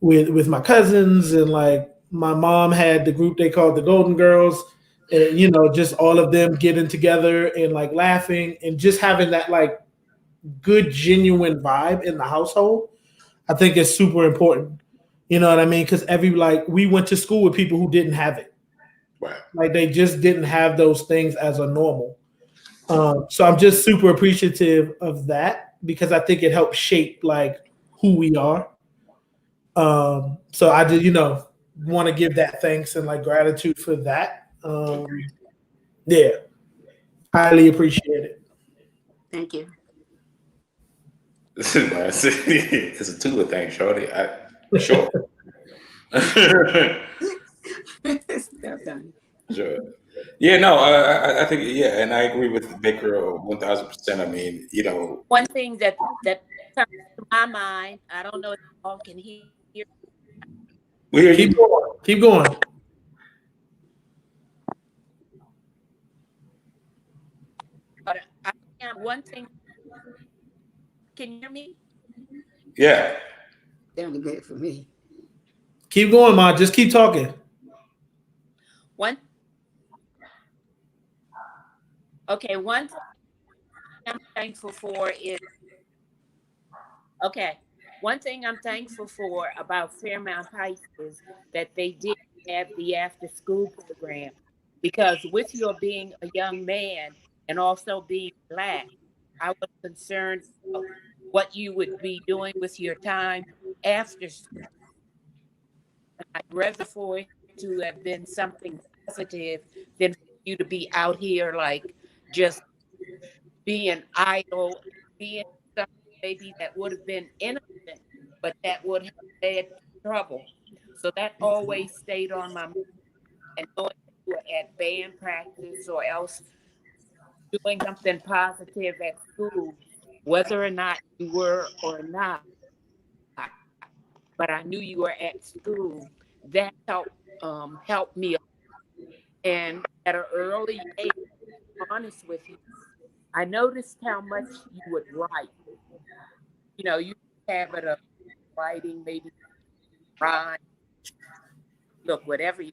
Speaker 2: with my cousins and like my mom had the group they called the Golden Girls and just all of them getting together and like laughing and just having that like good genuine vibe in the household. I think is super important. You know what I mean? Because like we went to school with people who didn't have it.
Speaker 1: Right.
Speaker 2: Like they just didn't have those things as a normal. So I'm just super appreciative of that because I think it helps shape like who we are. So I did, want to give that thanks and like gratitude for that. Yeah, highly appreciate it.
Speaker 4: Thank you.
Speaker 1: It's a Tula thing, shorty. Sure.
Speaker 4: Well done.
Speaker 1: Sure. Yeah, no, I think yeah, and I agree with Baker 1000%. I mean,
Speaker 5: One thing that comes to my mind, I don't know if y'all can hear,
Speaker 1: we hear
Speaker 2: Keep
Speaker 1: you.
Speaker 2: going. Keep going.
Speaker 5: but one thing. Can you hear me?
Speaker 1: Yeah.
Speaker 4: Sounded good for me.
Speaker 2: Keep going, Ma. Just keep talking.
Speaker 5: One. Okay. One thing I'm thankful for is okay. One thing I'm thankful for about Fairmount Heights is that they did have the after school program because with your being a young man and also being black, I was concerned about what you would be doing with your time after school. I'd rather for it to have been something positive than for you to be out here like just being idle, being something maybe that would have been innocent, but that would have led to trouble. So that always stayed on my mind. And knowing that you were at band practice or else doing something positive at school, whether or not you were or not, but I knew you were at school. That helped me. And at an early age, honest with you, I noticed how much you would write. You have it of writing, maybe rhyme, look, whatever you.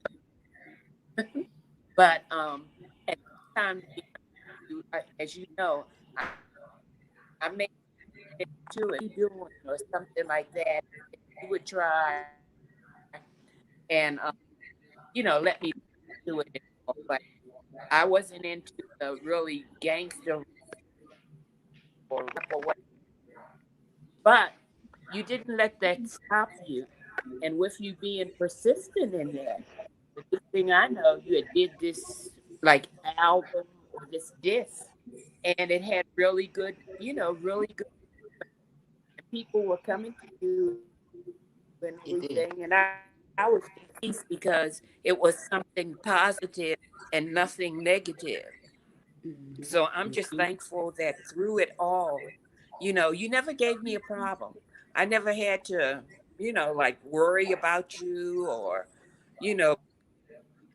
Speaker 5: But at the time, as you know, I made it to it, you doing or something like that. You would try and let me do it anymore. But I wasn't into the really gangster or rap or what. But you didn't let that stop you. And with you being persistent in that, the good thing I know, you had did this like album or this disc, and it had really good, really good. People were coming to you and
Speaker 4: It did.
Speaker 5: everything, and I was pleased because it was something positive and nothing negative. So I'm just
Speaker 4: Mhm.
Speaker 5: thankful that through it all, you never gave me a problem. I never had to, like worry about you or,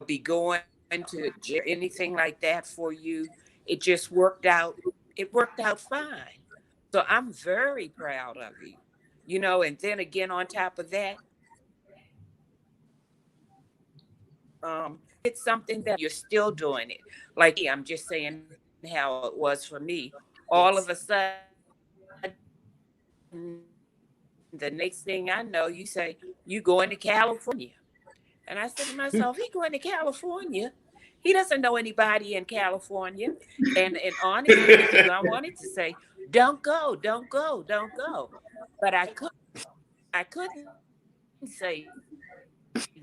Speaker 5: be going to jail, anything like that for you. It just worked out. It worked out fine. So I'm very proud of you, and then again, on top of that, it's something that you're still doing it. Like me, I'm just saying how it was for me. All of a
Speaker 4: Yes.
Speaker 5: sudden, the next thing I know, you say, you going to California. And I said to myself, he going to California. He doesn't know anybody in California. And honest with you, I wanted to say, don't go, don't go, don't go. But I couldn't say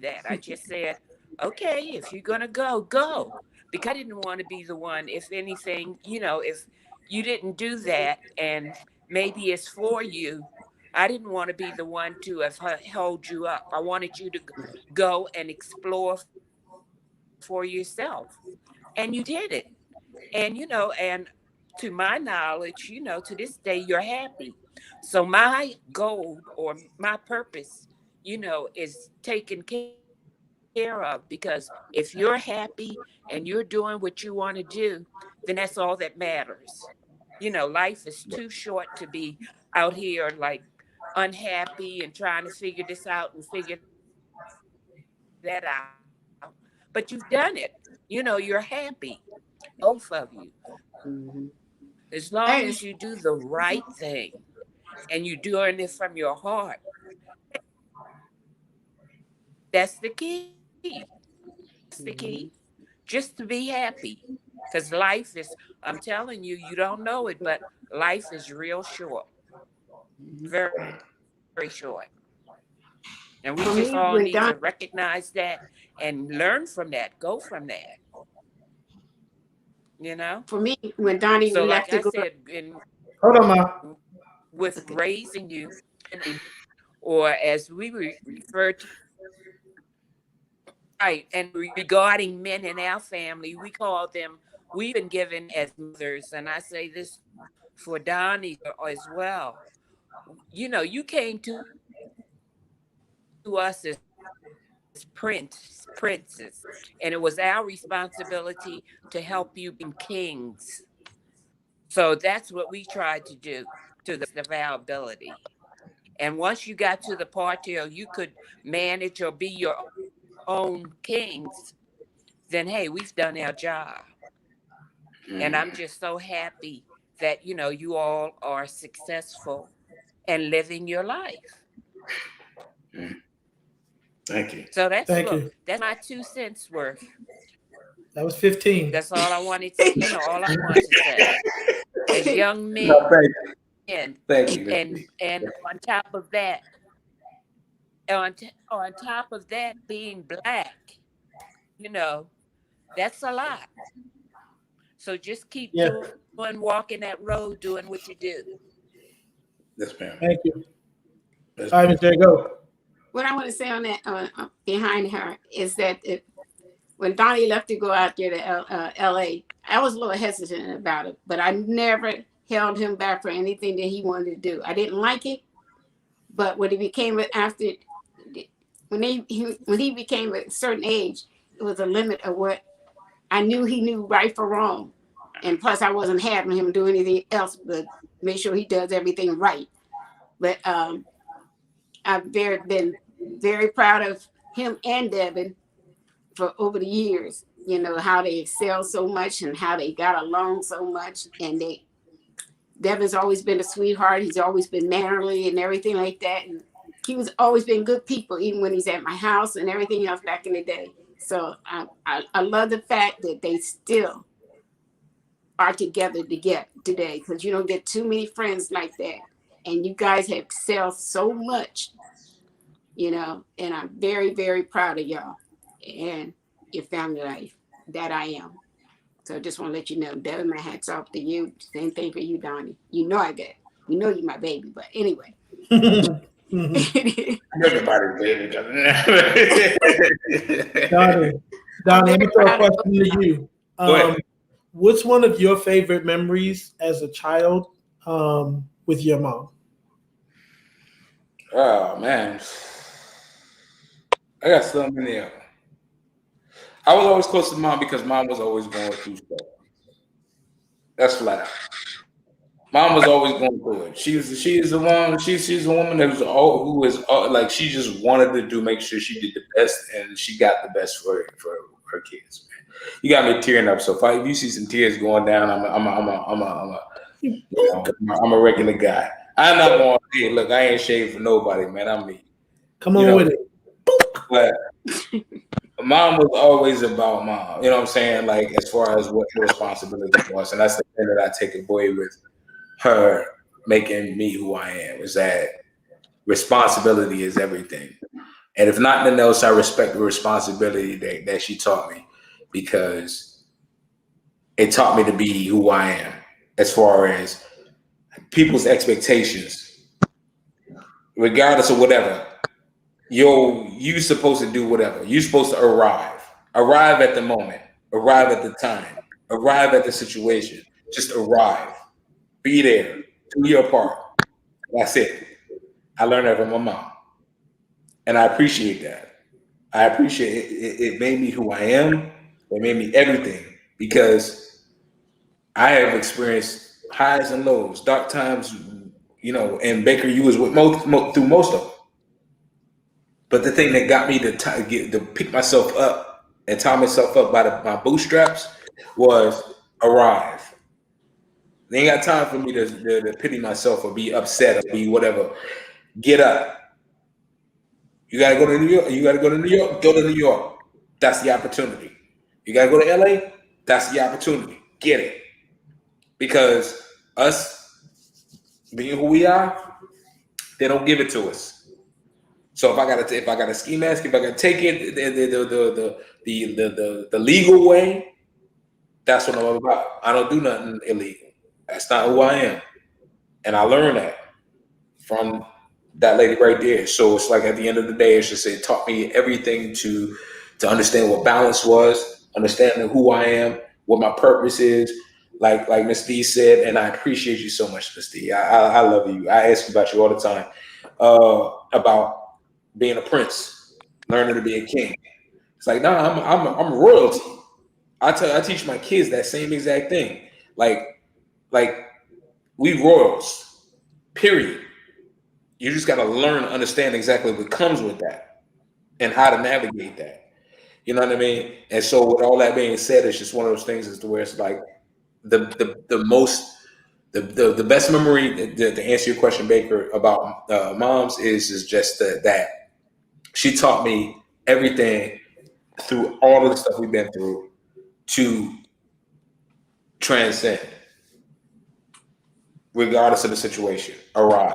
Speaker 5: that. I just said, okay, if you're gonna go, go. Because I didn't want to be the one, if anything, if you didn't do that and maybe it's for you, I didn't want to be the one to have held you up. I wanted you to go and explore for yourself. And you did it. And to my knowledge, to this day, you're happy. So my goal or my purpose, is taken care of, because if you're happy and you're doing what you want to do, then that's all that matters. Life is too short to be out here like unhappy and trying to figure this out and figure that out. But you've done it. You're happy, both of you.
Speaker 4: Mhm.
Speaker 5: As long
Speaker 4: Hey,
Speaker 5: as you do the right thing and you're doing it from your heart, that's the key. That's the key.
Speaker 4: mhm.
Speaker 5: Just to be happy. Because life is, I'm telling you, you don't know it, but life is real short,
Speaker 4: Mhm.
Speaker 5: very, very short. And we
Speaker 4: For
Speaker 5: just
Speaker 4: me,
Speaker 5: all
Speaker 4: when
Speaker 5: need
Speaker 4: Don,
Speaker 5: to recognize that and learn from that, go from that, you know?
Speaker 4: for me, when Donnie
Speaker 5: So, like
Speaker 4: left to
Speaker 5: I
Speaker 4: go,
Speaker 5: said, in
Speaker 2: Hold on, ma.
Speaker 5: with
Speaker 4: okay.
Speaker 5: raising you, or as we refer to, right, and regarding men in our family, we call them, we've been given as mothers, and I say this for Donnie as well. You came to us as princes, and it was our responsibility to help you become kings. So that's what we tried to do to the best of our ability. And once you got to the part where you could manage or be your own kings, then hey, we've done our job. And I'm
Speaker 1: Mm,
Speaker 5: just so happy that you all are successful and living your life.
Speaker 1: mm. Thank you.
Speaker 5: So that's,
Speaker 2: Thank
Speaker 5: look,
Speaker 2: you.
Speaker 5: that's my 2 cents worth.
Speaker 2: That was 15.
Speaker 5: That's all I wanted to, all I want to say. As young
Speaker 1: No,
Speaker 5: men,
Speaker 1: thank you, Miss B.
Speaker 5: and on top of that, on top of that, being black, you know, that's a lot. So just keep
Speaker 2: Yeah.
Speaker 5: doing, walking that road, doing what you do.
Speaker 1: Yes, ma'am.
Speaker 2: Thank you.
Speaker 1: Yes,
Speaker 2: All right,
Speaker 1: ma'am.
Speaker 2: Miss J, go.
Speaker 4: what I want to say on that behind her is that when Donnie left to go out there to L.A., I was a little hesitant about it, but I never held him back for anything that he wanted to do. I didn't like it, but when he became after when he became a certain age, it was a limit of what I knew he knew right from wrong. And plus I wasn't having him do anything else but make sure he does everything right. But I've been very proud of him and Devin for over the years, you know, how they excel so much and how they got along so much. And Devin's always been a sweetheart. He's always been mannerly and everything like that. And he was always been good people, even when he's at my house and everything else back in the day. So I love the fact that they still are together today, because you don't get too many friends like that. And you guys have excelled so much, you know, and I'm very, very proud of y'all and your family life. That I am. So I just want to let you know, Devin, my hat's off to you. Same thing for you, Donnie. You know I got it. You know you're my baby, but anyway.
Speaker 1: Everybody's baby.
Speaker 2: Donnie, I'm going to throw a question to you. What's one of your favorite memories as a child with your mom?
Speaker 1: Oh, man. I got so many of them. I was always close to mom because mom was always going through stuff. That's flat out. Mom was always going through it. She's the woman that was who was like, she just wanted to make sure she did the best, and she got the best for her kids. Man. You got me tearing up. So if you see some tears going down, I'm a regular guy. I'm not going to say, look, I ain't shaved for nobody, man. I'm me.
Speaker 2: Come on with it.
Speaker 1: But mom was always about mom. You know what I'm saying? Like, as far as what the responsibility was. And that's the thing that I take away with her making me who I am, is that responsibility is everything. And if nothing else, I respect the responsibility that she taught me, because it taught me to be who I am as far as people's expectations, regardless of whatever. You supposed to do whatever. You're supposed to arrive at the moment, arrive at the time, arrive at the situation. Just arrive, be there, do your part. That's it. I learned that from my mom, and I appreciate that. I appreciate it. It made me who I am. It made me everything, because I have experienced highs and lows, dark times, you know. And Baker, you was with through most of them. But the thing that got me to pick myself up and tie myself up by my bootstraps was arrive. They ain't got time for me to pity myself or be upset or be whatever. Get up. You gotta go to New York. You gotta go to New York. Go to New York. That's the opportunity. You gotta go to LA. That's the opportunity. Get it. Because us being who we are, they don't give it to us. So if I got a ski mask, if I gotta take it the legal way, that's what I'm about. I don't do nothing illegal. That's not who I am, and I learned that from that lady right there. So it's like, at the end of the day, it's just, it taught me everything to understand what balance was, understanding who I am, what my purpose is. Like Miss D said, and I appreciate you so much, Miss D. I love you. I ask about you all the time, about being a prince, learning to be a king. It's like, nah, I'm royalty. I teach my kids that same exact thing. Like we royals, period. You just got to learn to understand exactly what comes with that and how to navigate that. You know what I mean? And so, with all that being said, it's just one of those things as to where it's like the best memory to answer your question, Baker, about moms is just that she taught me everything through all of the stuff we've been through to transcend, regardless of the situation. Arrive,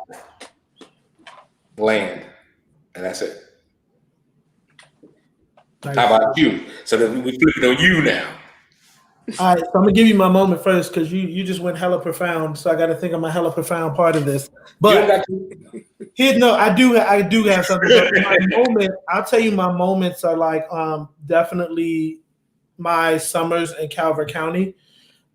Speaker 1: land, and that's it. Nice. How about you? So that we flipping on you now.
Speaker 2: All right, so I'm gonna give you my moment first, because you just went hella profound. So I got to think of my hella profound part of this. But here, no, I do have something. My moment, I'll tell you, my moments are like definitely my summers in Calvert County,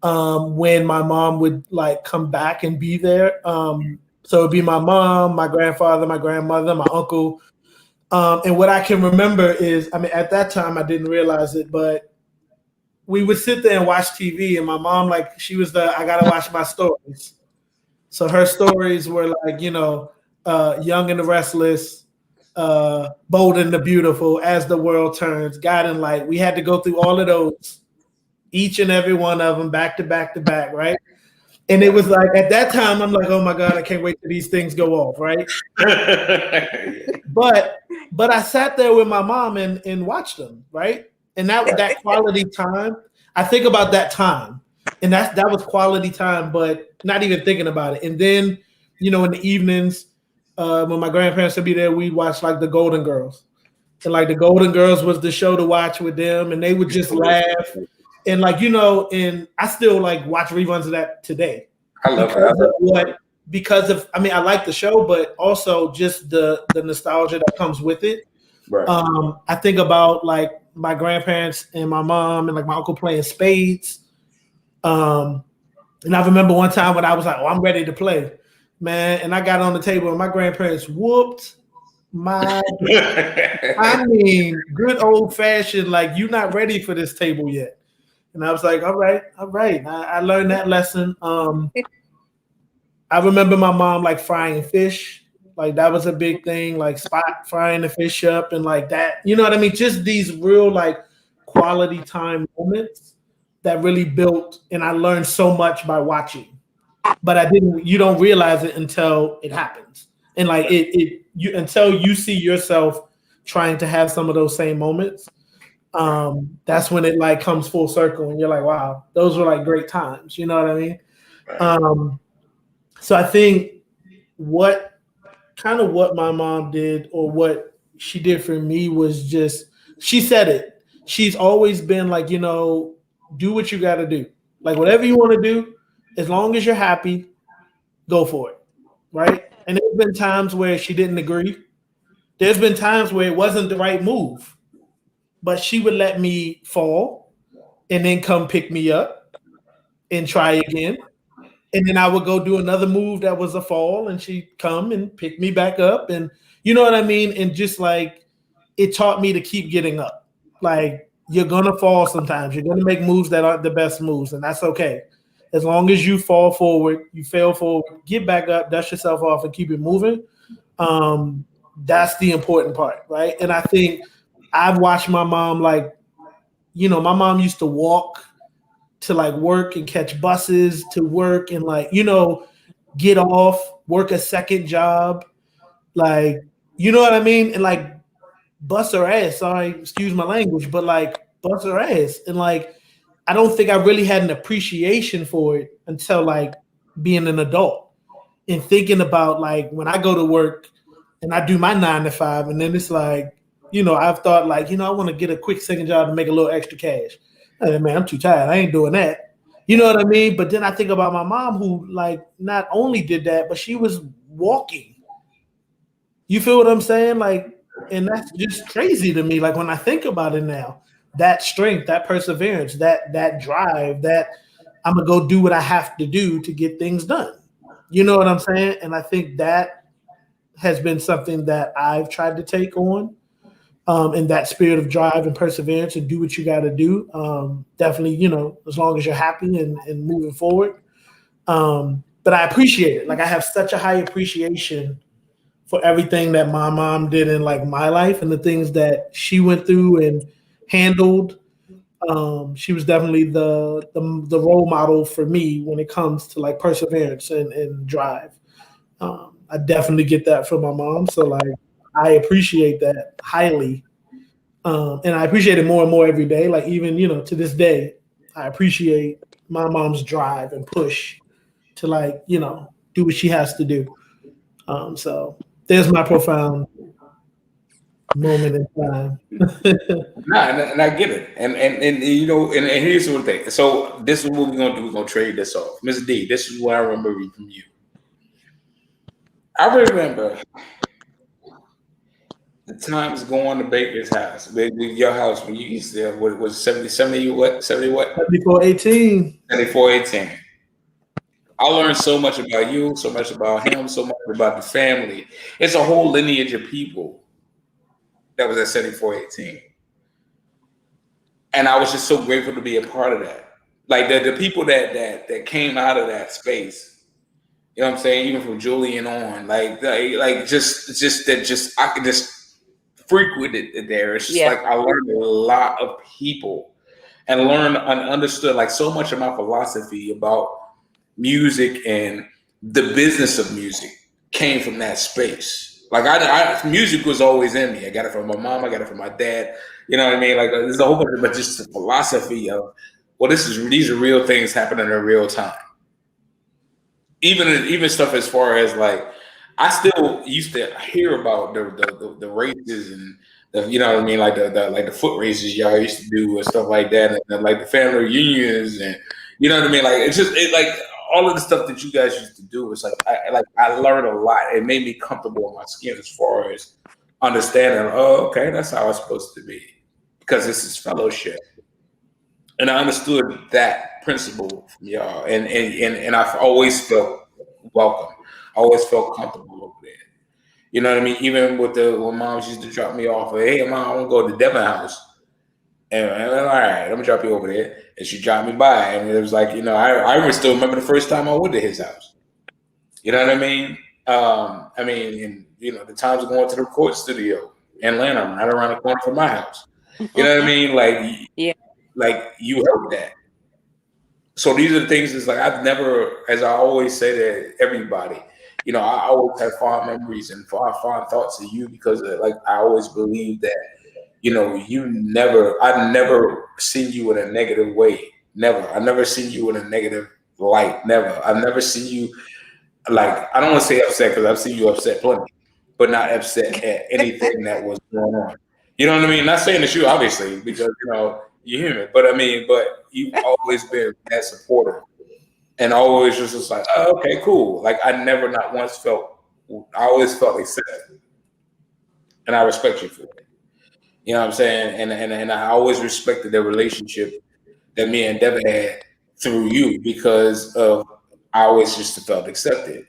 Speaker 2: when my mom would like come back and be there. So it'd be my mom, my grandfather, my grandmother, my uncle. And what I can remember is, I mean, at that time I didn't realize it, but we would sit there and watch TV, and my mom, like, she was I gotta watch my stories. So her stories were like, Young and the Restless, Bold and the Beautiful, As the World Turns, Guiding Light. We had to go through all of those, each and every one of them, back to back to back, right? And it was like, at that time, I'm like, oh my God, I can't wait till these things go off, right? But I sat there with my mom and watched them, right? And that quality time, I think about that time. And that was quality time, but not even thinking about it. And then, in the evenings, when my grandparents would be there, we'd watch like the Golden Girls. And like the Golden Girls was the show to watch with them, and they would just laugh. And like, and I still like watch reruns of that today.
Speaker 1: I love it.
Speaker 2: I like the show, but also just the nostalgia that comes with it.
Speaker 1: Right.
Speaker 2: I think about like my grandparents and my mom and like my uncle playing spades. And I remember one time when I was like, oh, I'm ready to play, man. And I got on the table and my grandparents whooped my, I mean, good old fashioned, like, you're not ready for this table yet. And I was like, all right. I learned that lesson. I remember my mom like frying fish. Like that was a big thing, like spot frying the fish up and like that. You know what I mean? Just these real like quality time moments that really built, and I learned so much by watching. But you don't realize it until it happens. And like until you see yourself trying to have some of those same moments, that's when it like comes full circle and you're like, wow, those were like great times. You know what I mean?
Speaker 1: Right.
Speaker 2: So I think what my mom did, or what she did for me, was just, she said it. She's always been like, do what you got to do. Like whatever you want to do, as long as you're happy, go for it. Right. And there's been times where she didn't agree. There's been times where it wasn't the right move, but she would let me fall and then come pick me up and try again. And then I would go do another move that was a fall, and she'd come and pick me back up. And you know what I mean? And just like, it taught me to keep getting up. Like, you're going to fall sometimes. You're going to make moves that aren't the best moves, and that's okay. As long as you fall forward, you fail forward, get back up, dust yourself off, and keep it moving. That's the important part, right? And I think I've watched my mom, like, my mom used to walk to like work and catch buses to work and like, get off, work a second job. Like, you know what I mean? And like bust her ass. Sorry, excuse my language, but like bust her ass. And like, I don't think I really had an appreciation for it until like being an adult and thinking about like when I go to work and I do my 9 to 5, and then it's like, I've thought like, I want to get a quick second job to make a little extra cash. Hey, man, I'm too tired. I ain't doing that. You know what I mean? But then I think about my mom, who like not only did that, but she was walking. You feel what I'm saying? Like, and that's just crazy to me. Like when I think about it now, that strength, that perseverance, that drive, that I'm gonna go do what I have to do to get things done. You know what I'm saying? And I think that has been something that I've tried to take on. And that spirit of drive and perseverance and do what you got to do. Definitely, as long as you're happy and moving forward. But I appreciate it. Like I have such a high appreciation for everything that my mom did in like my life and the things that she went through and handled. She was definitely the role model for me when it comes to like perseverance and drive. I definitely get that from my mom. So like, I appreciate that highly. And I appreciate it more and more every day. Like even, to this day, I appreciate my mom's drive and push to like, do what she has to do. So there's my profound moment in time.
Speaker 1: And I get it. And here's one thing. So this is what we're gonna do. We're gonna trade this off. Ms. D, this is what I remember from you. I remember the times going to Baker's house, your house when you used to, what was 70 what?
Speaker 2: 7418.
Speaker 1: 7418. I learned so much about you, so much about him, so much about the family. It's a whole lineage of people that was at 7418. And I was just so grateful to be a part of that. Like the people that came out of that space, you know what I'm saying? Even from Julian on, like just I could just frequent it there. It's just
Speaker 5: Yeah.
Speaker 1: like I learned a lot of people and learned and understood like so much of my philosophy about music and the business of music came from that space. Like music was always in me. I got it from my mom. I got it from my dad. You know what I mean? Like there's a whole bunch of, but just the philosophy of, well, these are real things happening in real time. Even stuff as far as like, I still used to hear about the races and the, you know what I mean, like the foot races y'all used to do and stuff like that, and like the family reunions and you know what I mean. Like like all of the stuff that you guys used to do. It's like I learned a lot. It made me comfortable in my skin as far as understanding. Oh, okay, that's how it's supposed to be because this is fellowship. And I understood that principle from y'all, and I've always felt welcome. I always felt comfortable over there. You know what I mean? Even with when moms used to drop me off, like, hey mom, I want to go to Devon House, and I'm like, all right, I'm gonna drop you over there, and she dropped me by, and it was like, you know, I still remember the first time I went to his house. You know what I mean? And you know the times of going to the record studio in Atlanta, right around the corner from my house. You know what I mean? Like,
Speaker 5: Yeah.
Speaker 1: like you heard that. So these are the things. It's like I've never, as I always say to everybody, you know, I always have fond memories and fond thoughts of you because like I always believe that, you know, I've never seen you in a negative way. Never. I've never seen you in a negative light. Never. I've never seen you like, I don't want to say upset because I've seen you upset plenty, but not upset at anything that was going on. You know what I mean? Not saying it's you, obviously, because you know you're human. But I mean, but you've always been that supportive, and always just like, oh, okay, cool. Like I never, not once felt. I always felt accepted, and I respect you for it. You know what I'm saying? And I always respected the relationship that me and Devin had through you because of I always just felt accepted.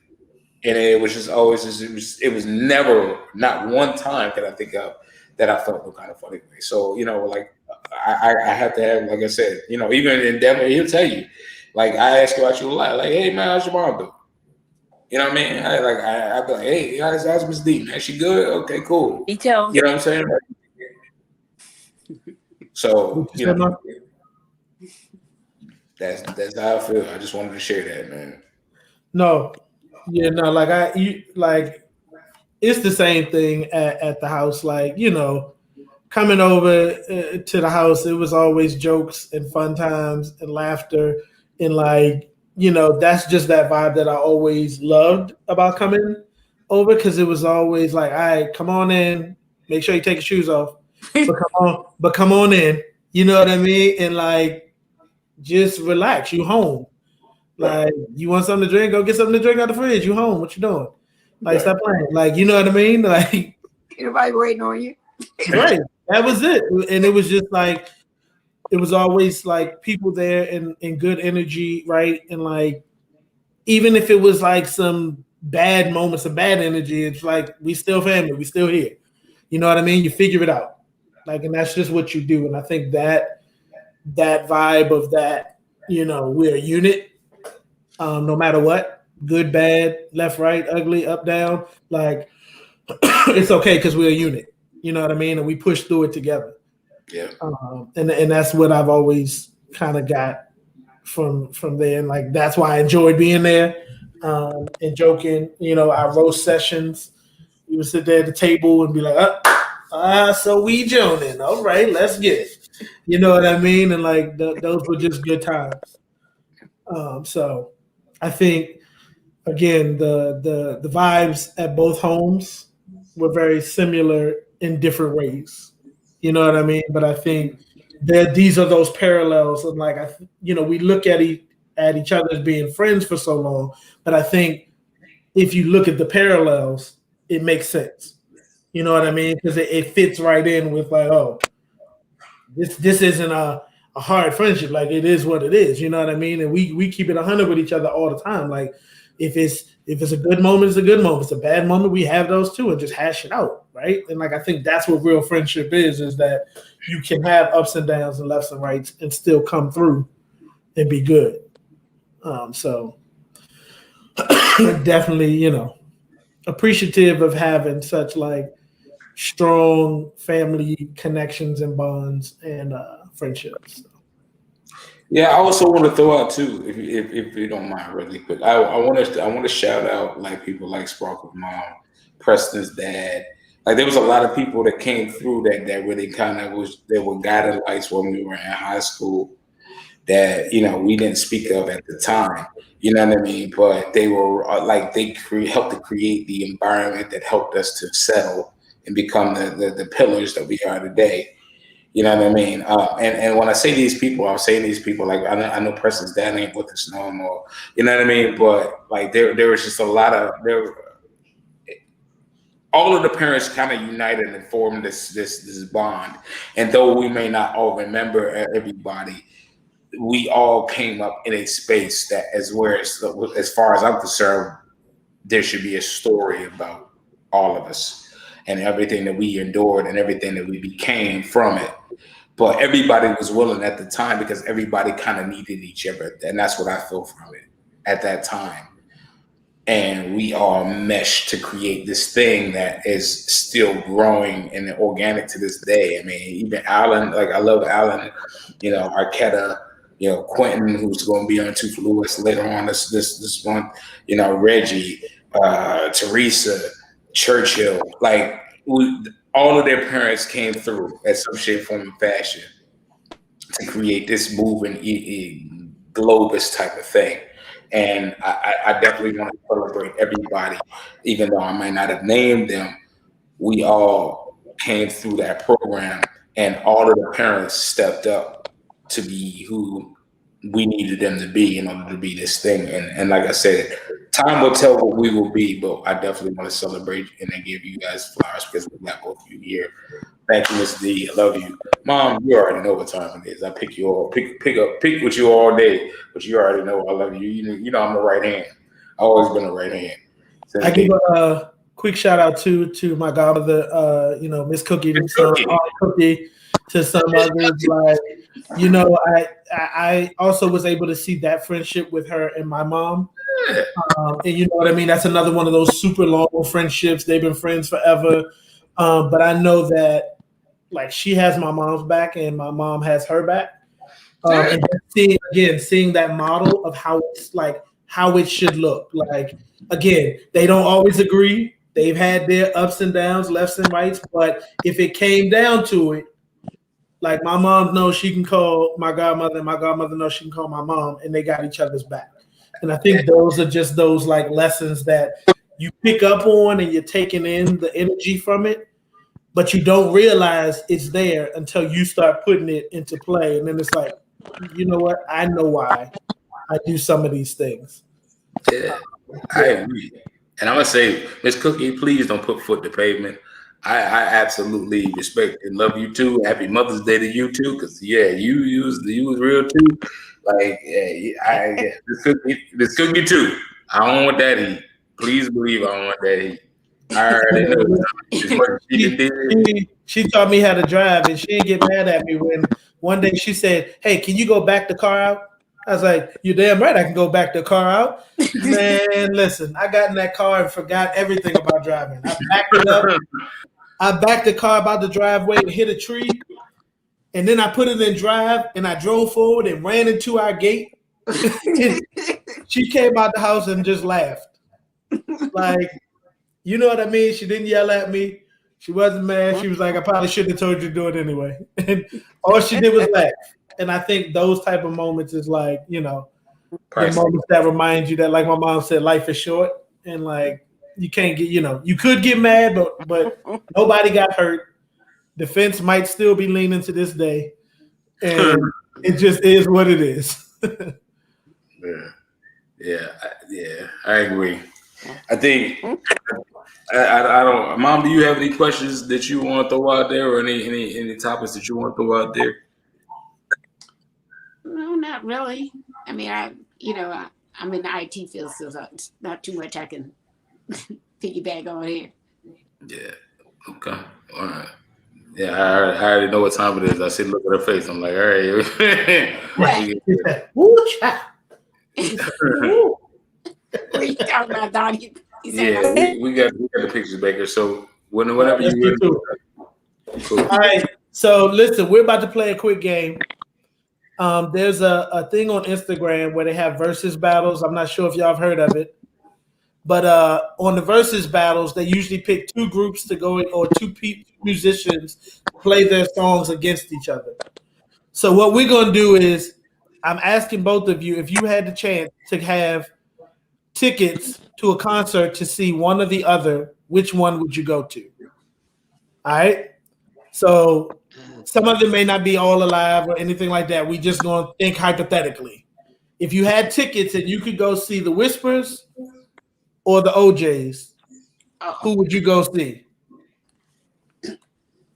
Speaker 1: And it was just always just, it was never, not one time can I think of that I felt no kind of funny way. So, you know, like I have to have, like I said, you know, even in Denver, he'll tell you, like I ask about you a lot, like, hey man, how's your mom doing? You know what I mean? I'd be like, hey, how's Miss D, man? She good? Okay, cool.
Speaker 5: He tells
Speaker 1: You know what I'm saying? So, you know, that's how I feel. I just wanted to share that, man.
Speaker 2: No, yeah, no, like it's the same thing at the house. Like, you know, coming over to the house, it was always jokes and fun times and laughter. And like, you know, that's just that vibe that I always loved about coming over because it was always like, all right, come on in, make sure you take your shoes off, but come on in. You know what I mean? And like, just relax. You home. Like, you want something to drink? Go get something to drink out the fridge. You home? What you doing? Like, stop playing. Like, you know what I mean? Like,
Speaker 4: Everybody waiting on you.
Speaker 2: right. That was it. And it was just like, it was always like people there and good energy, right? And like, even if it was like some bad moments of bad energy, it's like, we still family. We still here. You know what I mean? You figure it out. Like, and that's just what you do. And I think that vibe of that, you know, we're a unit. No matter what, good, bad, left, right, ugly, up, down, like it's okay because we're a unit. You know what I mean? And we push through it together.
Speaker 1: Yeah.
Speaker 2: And that's what I've always kind of got from there. And like that's why I enjoyed being there and joking. You know, our roast sessions. We would sit there at the table and be like, so we joining. All right, let's get it. You know what I mean? And like those were just good times. So I think again the vibes at both homes were very similar in different ways. You know what I mean? But I think that these are those parallels, and like you know, we look at each other as being friends for so long, but I think if you look at the parallels, it makes sense. You know what I mean? Because it fits right in with like, oh, this isn't a hard friendship. Like it is what it is. You know what I mean? And we keep it 100 with each other all the time. Like if If it's a good moment, it's a good moment. If it's a bad moment, we have those too, and just hash it out, right? And like I think that's what real friendship is that you can have ups and downs and lefts and rights and still come through and be good. So definitely, appreciative of having such like strong family connections and bonds and friendships.
Speaker 1: Yeah, I also want to throw out too, if you don't mind, really quick. I want to shout out like people like Sparkle's mom, Preston's dad. Like there was a lot of people that came through that really kind of they were guiding lights when we were in high school that we didn't speak of at the time. You know what I mean? But they were like helped to create the environment that helped us to settle and become the pillars that we are today. You know what I mean? And when I say these people, I'm saying these people like I know Preston's dad ain't with us no more. You know what I mean? But like there was just a lot of all of the parents kind of united and formed this bond. And though we may not all remember everybody, we all came up in a space that as far as I'm concerned, there should be a story about all of us and everything that we endured and everything that we became from it. But everybody was willing at the time because everybody kind of needed each other. And that's what I feel from it at that time. And we all meshed to create this thing that is still growing and organic to this day. I mean, even Alan, like I love Alan, Arquetta, Quentin, who's going to be on Two for Lewis later on this month, Reggie, Teresa, Churchill, like all of their parents came through at some shape, form, and fashion to create this moving globus type of thing. And I definitely want to celebrate everybody, even though I might not have named them. We all came through that program, and all of the parents stepped up to be who we needed them to be in order to be this thing. And like I said, time will tell what we will be, but I definitely want to celebrate and then give you guys flowers because we got both of you here. Thank you, Miss D. I love you. Mom, you already know what time it is. I pick with you all day, but you already know I love you. You know I'm the right hand. I've always been the right hand. So
Speaker 2: I give a quick shout out to my godmother, Miss Cookie, to some others. Like, I also was able to see that friendship with her and my mom. And you know what I mean? That's another one of those super long friendships. They've been friends forever. But I know that like she has my mom's back and my mom has her back. And seeing that model of how it should look. Like, again, they don't always agree. They've had their ups and downs, lefts and rights. But if it came down to it, like my mom knows she can call my godmother and my godmother knows she can call my mom, and they got each other's back. And I think those are just those like lessons that you pick up on and you're taking in the energy from it, but you don't realize it's there until you start putting it into play. And then it's like, you know what? I know why I do some of these things.
Speaker 1: Yeah, I agree. And I'm going to say, Miss Cookie, please don't put foot to pavement. I absolutely respect and love you too. Happy Mother's Day to you too, because you was real too. Like this cookie too. I don't want that heat. Please believe I don't want that heat. I already know.
Speaker 2: She taught me how to drive, and she didn't get mad at me when one day she said, "Hey, can you go back the car out?" I was like, "You're damn right, I can go back the car out." Man, listen, I got in that car and forgot everything about driving. I backed it up. I backed the car about the driveway and hit a tree. And then I put it in drive and I drove forward and ran into our gate. She came out the house and just laughed. Like, you know what I mean? She didn't yell at me. She wasn't mad. She was like, I probably shouldn't have told you to do it anyway. And all she did was laugh. And I think those type of moments is like, the moments that remind you that, like my mom said, life is short. And like, you can't get, you could get mad, but nobody got hurt. The fence might still be leaning to this day. And it just is what it is.
Speaker 1: Yeah, I agree. I think I don't. Mom, do you have any questions that you want to throw out there, or any topics that you want to throw out there?
Speaker 4: No, not really. I mean, I I'm in the IT field, so it's not too much I can piggyback on here.
Speaker 1: Yeah. Okay. All right. Yeah, I already know what time it is. I see the look at her face. I'm like, all right.
Speaker 2: Woo, child. Woo.
Speaker 4: What are you talking about, Donnie? You saying
Speaker 1: Yeah, we got the pictures, Baker. So whenever
Speaker 2: Let's
Speaker 1: you're
Speaker 2: get to
Speaker 1: ready. Cool.
Speaker 2: All right. So listen, we're about to play a quick game. There's a thing on Instagram where they have versus battles. I'm not sure if y'all have heard of it, but on the versus battles, they usually pick two groups to go in, or two musicians to play their songs against each other. So what we're gonna do is, I'm asking both of you, if you had the chance to have tickets to a concert to see one or the other, which one would you go to? All right. So some of them may not be all alive or anything like that. We just gonna think hypothetically. If you had tickets and you could go see the Whispers or the OJs, who would you go see?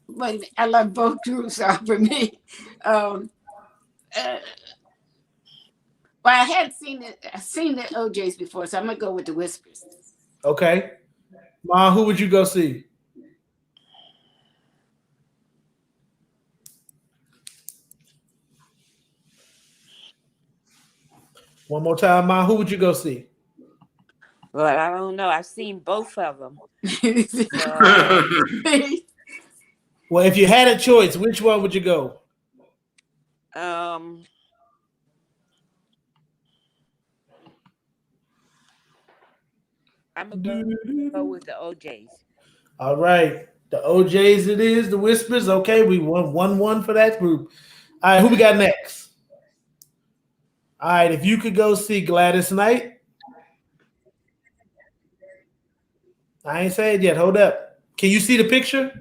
Speaker 4: But I love both groups for me. Well, I had seen it. I've seen the OJs before, so I'm gonna go with the Whispers.
Speaker 2: Okay. Ma, who would you go see? One more time, Ma, who would you go see?
Speaker 5: Well, I don't know. I've seen both of them.
Speaker 2: Well, if you had a choice, which one would you go?
Speaker 5: I'm gonna go with the OJs.
Speaker 2: All right. The OJs it is, the Whispers. Okay, we won 1-1 for that group. All right, who we got next? All right, if you could go see Gladys Knight. I ain't said yet. Hold up. Can you see the picture?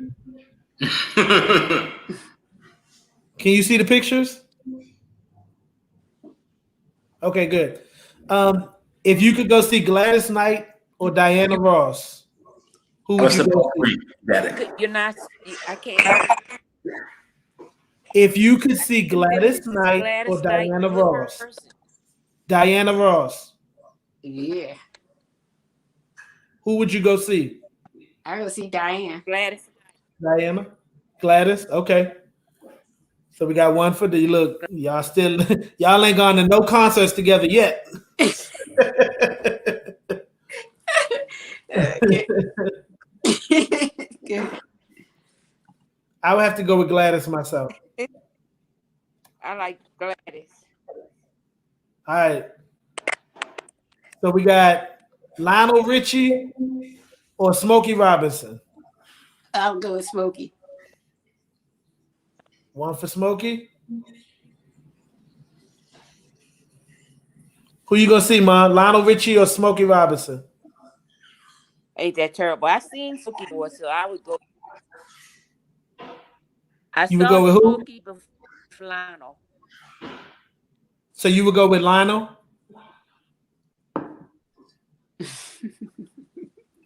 Speaker 2: Can you see the pictures? Okay, good. If you could go see Gladys Knight or Diana Ross, who would you go see?
Speaker 5: You're not. I can't.
Speaker 2: If you could see Gladys Knight or Diana Ross. Diana Ross.
Speaker 4: Yeah.
Speaker 2: Who would you go see?
Speaker 4: I go see Diane.
Speaker 5: Gladys.
Speaker 2: Diana? Gladys? Okay. So we got one for the look. Y'all still y'all ain't gone to no concerts together yet. I would have to go with Gladys myself.
Speaker 5: I like Gladys.
Speaker 2: All right. So we got Lionel Richie or Smokey Robinson.
Speaker 4: I'll go with Smokey.
Speaker 2: One for Smokey. Who you gonna see, man? Lionel Richie or Smokey Robinson?
Speaker 5: Ain't that terrible? I seen Smokey before, so I would go.
Speaker 2: You would go with who?
Speaker 5: Smokey before Lionel.
Speaker 2: So you would go with Lionel?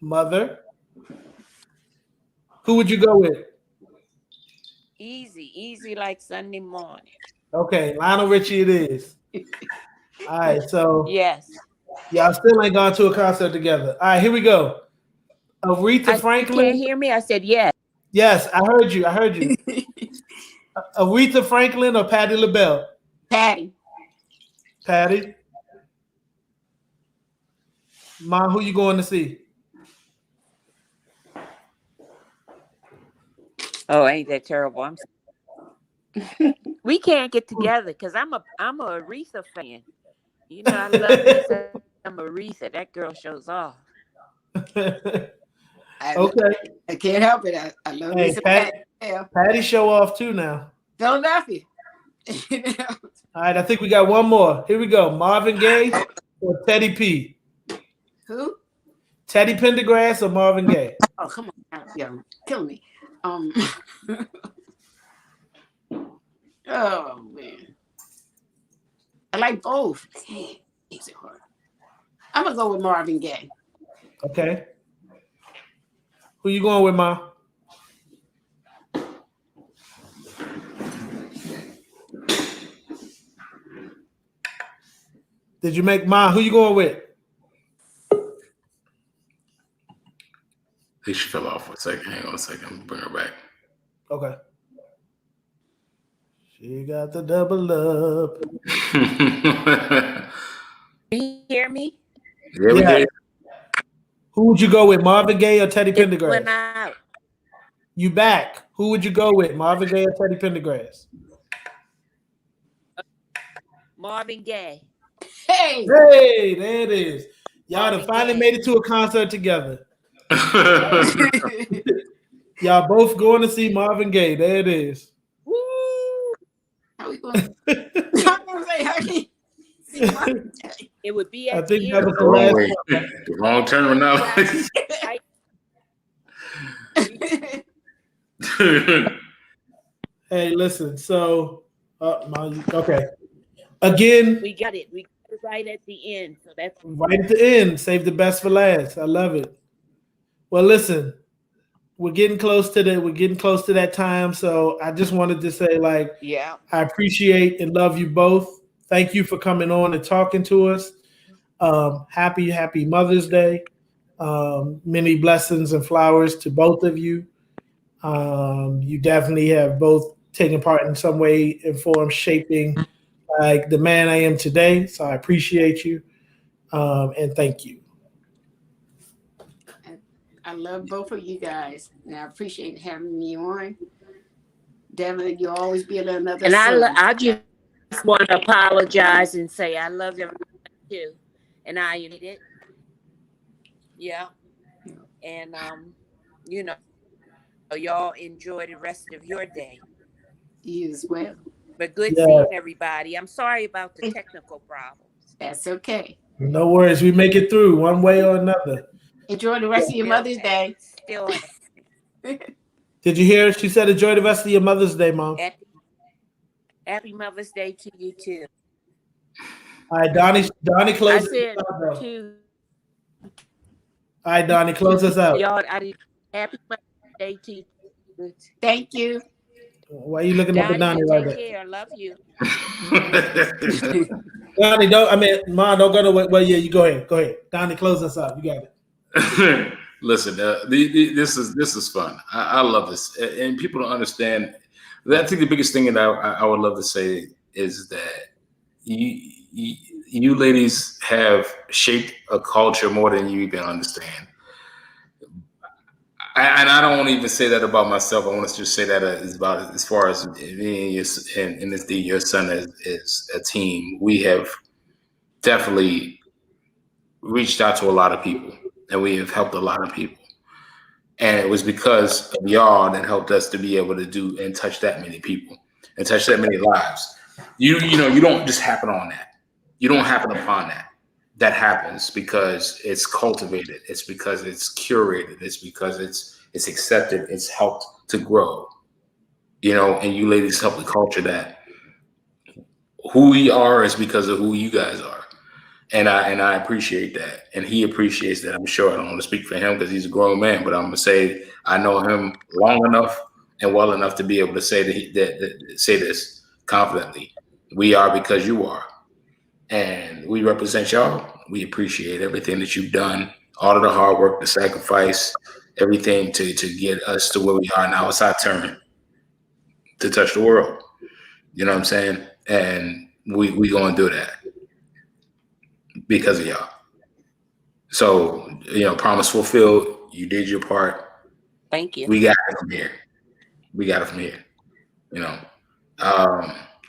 Speaker 2: Mother? Who would you go with?
Speaker 5: Easy like Sunday morning.
Speaker 2: Okay, Lionel Richie it is. All right, so
Speaker 5: yes.
Speaker 2: Y'all still ain't gone to a concert together. All right, here we go. Aretha Franklin.
Speaker 5: You can't hear me? I said yes.
Speaker 2: Yes, I heard you. Aretha Franklin or Patti LaBelle?
Speaker 4: Patti.
Speaker 2: Ma, who you going to see?
Speaker 5: Oh, ain't that terrible? We can't get together because I'm a Aretha fan. You know, I love me some Aretha. That girl shows off.
Speaker 2: Okay.
Speaker 4: I can't help it. I love me some
Speaker 2: Patti show off too now.
Speaker 4: Philadelphia.
Speaker 2: All right, I think we got one more. Here we go. Marvin Gaye or Teddy P?
Speaker 4: Who?
Speaker 2: Teddy Pendergrass or Marvin Gaye?
Speaker 4: Oh, come on. You're killing me. Oh, man. I like both. Makes it hard. I'm going to go with Marvin Gaye.
Speaker 2: Okay. Who you going with, Ma? Did you make mine? Who you going with?
Speaker 1: She fell off for a second. Hang on a second. Bring her back.
Speaker 2: Okay. She got the double up.
Speaker 5: You hear me?
Speaker 1: Yeah, we did.
Speaker 2: Who would you go with, Marvin Gaye or Teddy
Speaker 5: It went
Speaker 2: Pendergrass?
Speaker 5: out.
Speaker 2: You back. Who would you go with, Marvin Gaye or Teddy Pendergrass?
Speaker 5: Marvin Gaye.
Speaker 4: Hey,
Speaker 2: Hey, there it is. Y'all
Speaker 5: Marvin
Speaker 2: done finally
Speaker 5: Gaye.
Speaker 2: made it to a concert together. Y'all both going to see Marvin Gaye. There it is.
Speaker 5: Woo!
Speaker 4: how we going? I'm gonna say, how can you see Marvin Gaye?
Speaker 5: It would be
Speaker 2: I
Speaker 5: at
Speaker 2: think
Speaker 5: the
Speaker 2: that
Speaker 5: end.
Speaker 2: was
Speaker 1: The
Speaker 2: the
Speaker 1: wrong
Speaker 2: last
Speaker 1: way.
Speaker 2: one.
Speaker 1: The wrong terminology.
Speaker 2: Hey, listen. So, okay. Again,
Speaker 5: We got it. We got it right at the end. So that's
Speaker 2: right at the end, save the best for last. I love it. Well, listen, we're getting close to that time. So I just wanted to say, like,
Speaker 5: yeah.
Speaker 2: I appreciate and love you both. Thank you for coming on and talking to us. Happy Mother's Day. Many blessings and flowers to both of you. You definitely have both taken part in some way and form shaping like the man I am today. So I appreciate you and thank you.
Speaker 4: I love both of you guys, and I appreciate having me on. Devin, you'll always be another.
Speaker 5: And
Speaker 4: son.
Speaker 5: I just want to apologize and say I love everybody too. And I need it. Yeah. And you know, y'all enjoy the rest of your day.
Speaker 4: You as well.
Speaker 5: But good
Speaker 2: Yeah.
Speaker 5: seeing everybody. I'm sorry about the technical problems.
Speaker 4: That's okay.
Speaker 2: No worries. We make it through one way or another.
Speaker 4: Enjoy the rest of your Mother's Day.
Speaker 5: Still
Speaker 2: Did you hear? She said, enjoy the rest of your Mother's Day, Mom.
Speaker 5: Happy Mother's Day to you too.
Speaker 2: All right, Donnie,
Speaker 5: I
Speaker 2: close
Speaker 5: said
Speaker 2: us out.
Speaker 5: to
Speaker 2: All right, Donnie, close us out.
Speaker 5: y'all, happy Mother's Day to you.
Speaker 4: Thank you.
Speaker 2: Why are you looking up at Donnie
Speaker 5: Donnie,
Speaker 2: like
Speaker 5: take
Speaker 2: that?
Speaker 5: care. I love you.
Speaker 2: Donnie, Mom, don't go to well, yeah, you go ahead. Go ahead. Donnie, close us out. You got it.
Speaker 1: Listen, this is fun. I love this, and people don't understand. I think the biggest thing that I would love to say is that you ladies have shaped a culture more than you even understand. And I don't want to even say that about myself. I want to just say that as far as me and your son as a team. We have definitely reached out to a lot of people, and we have helped a lot of people. And it was because of y'all that helped us to be able to do and touch that many people and touch that many lives. You don't just happen on that. You don't happen upon that. That happens because it's cultivated. It's because it's curated. It's because it's accepted. It's helped to grow. And you ladies help the culture that who we are is because of who you guys are. And I appreciate that, and he appreciates that. I'm sure. I don't want to speak for him because he's a grown man, but I'm gonna say I know him long enough and well enough to be able to say that say this confidently. We are because you are, and we represent y'all. We appreciate everything that you've done, all of the hard work, the sacrifice, everything to get us to where we are now. It's our turn to touch the world. You know what I'm saying? And we gonna do that because of y'all. So, promise fulfilled. You did your part.
Speaker 5: Thank you.
Speaker 1: We got it from here.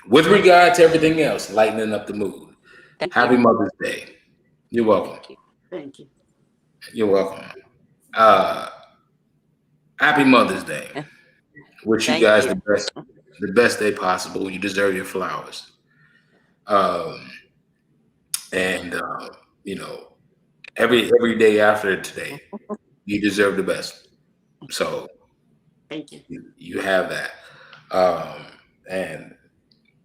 Speaker 1: With regard to everything else, lightening up the mood. Happy Mother's Day. You're welcome.
Speaker 4: Thank you.
Speaker 1: You're welcome. Happy Mother's Day. Wish you guys the best day possible. You deserve your flowers. Every day after today, you deserve the best. So
Speaker 4: thank you.
Speaker 1: You have that. And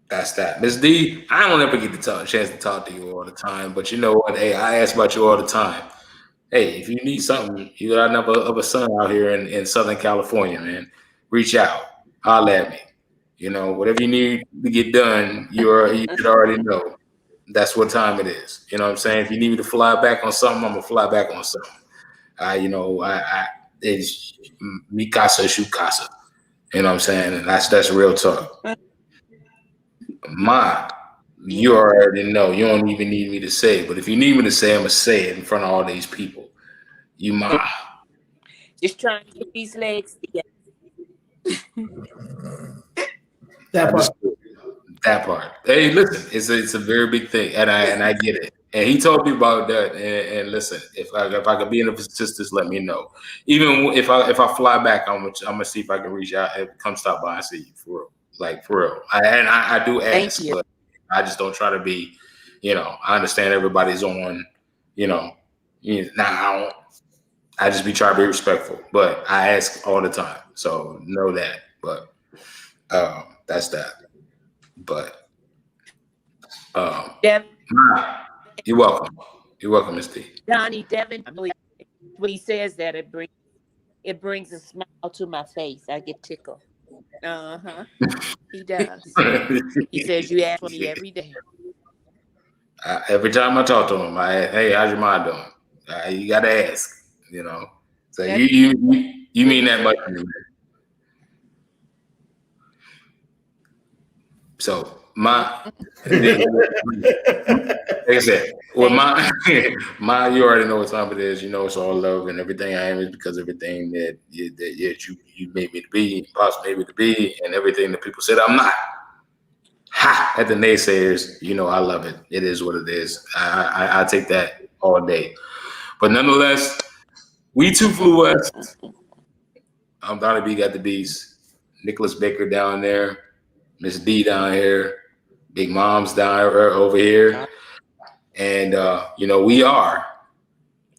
Speaker 1: that's that. Ms. D, I don't ever get a chance to talk to you all the time, but you know what? Hey, I ask about you all the time. Hey, if you need something, you got another son out here in Southern California, man. Reach out. Holler at me. Whatever you need to get done, you should already know. That's what time it is. You know what I'm saying? If you need me to fly back on something, I'm gonna fly back on something. It's mi casa, su casa. You know what I'm saying? And that's real talk. You already know. You don't even need me to say it. But if you need me to say it, I'm gonna say it in front of all these people. You ma.
Speaker 5: Just trying to get these legs together.
Speaker 1: That part. Hey, listen, it's a very big thing, and I get it. And he told me about that. And listen, if I could be in assistance, let me know. Even if I fly back, I'm gonna see if I can reach out and come stop by and see you for real, like for real. I do ask, but I just don't try to be. I understand everybody's on. Now I just be trying to be respectful, but I ask all the time, so know that. But that's that. But you're welcome. You're welcome, Miss D.
Speaker 5: Donnie, Devin, when he says that, it brings a smile to my face. I get tickled. He does. He says you ask for me every day.
Speaker 1: Every time I talk to him, hey, how's your mind doing? You gotta ask. So you mean that much to me. So like I said, with you already know what time it is. It's all love, and everything I am is because everything that you made me to be, possibly made me to be, and everything that people said I'm not. Ha! At the naysayers, I love it. It is what it is. I take that all day. But nonetheless, we two flew west. I'm Donnie B. Got the Beats. Nicholas Baker down there. Miss D down here. Big Mom's down over here. And, we are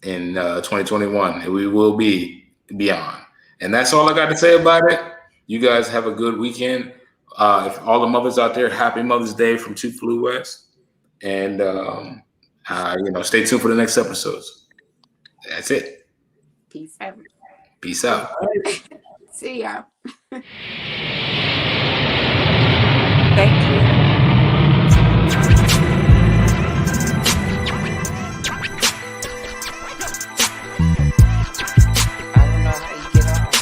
Speaker 1: in 2021, and we will be beyond. And that's all I got to say about it. You guys have a good weekend. If all the mothers out there, happy Mother's Day from Two Flew West. And, stay tuned for the next episodes. That's it.
Speaker 4: Peace out.
Speaker 1: Peace out.
Speaker 4: See y'all.
Speaker 5: Thank you.
Speaker 6: get off.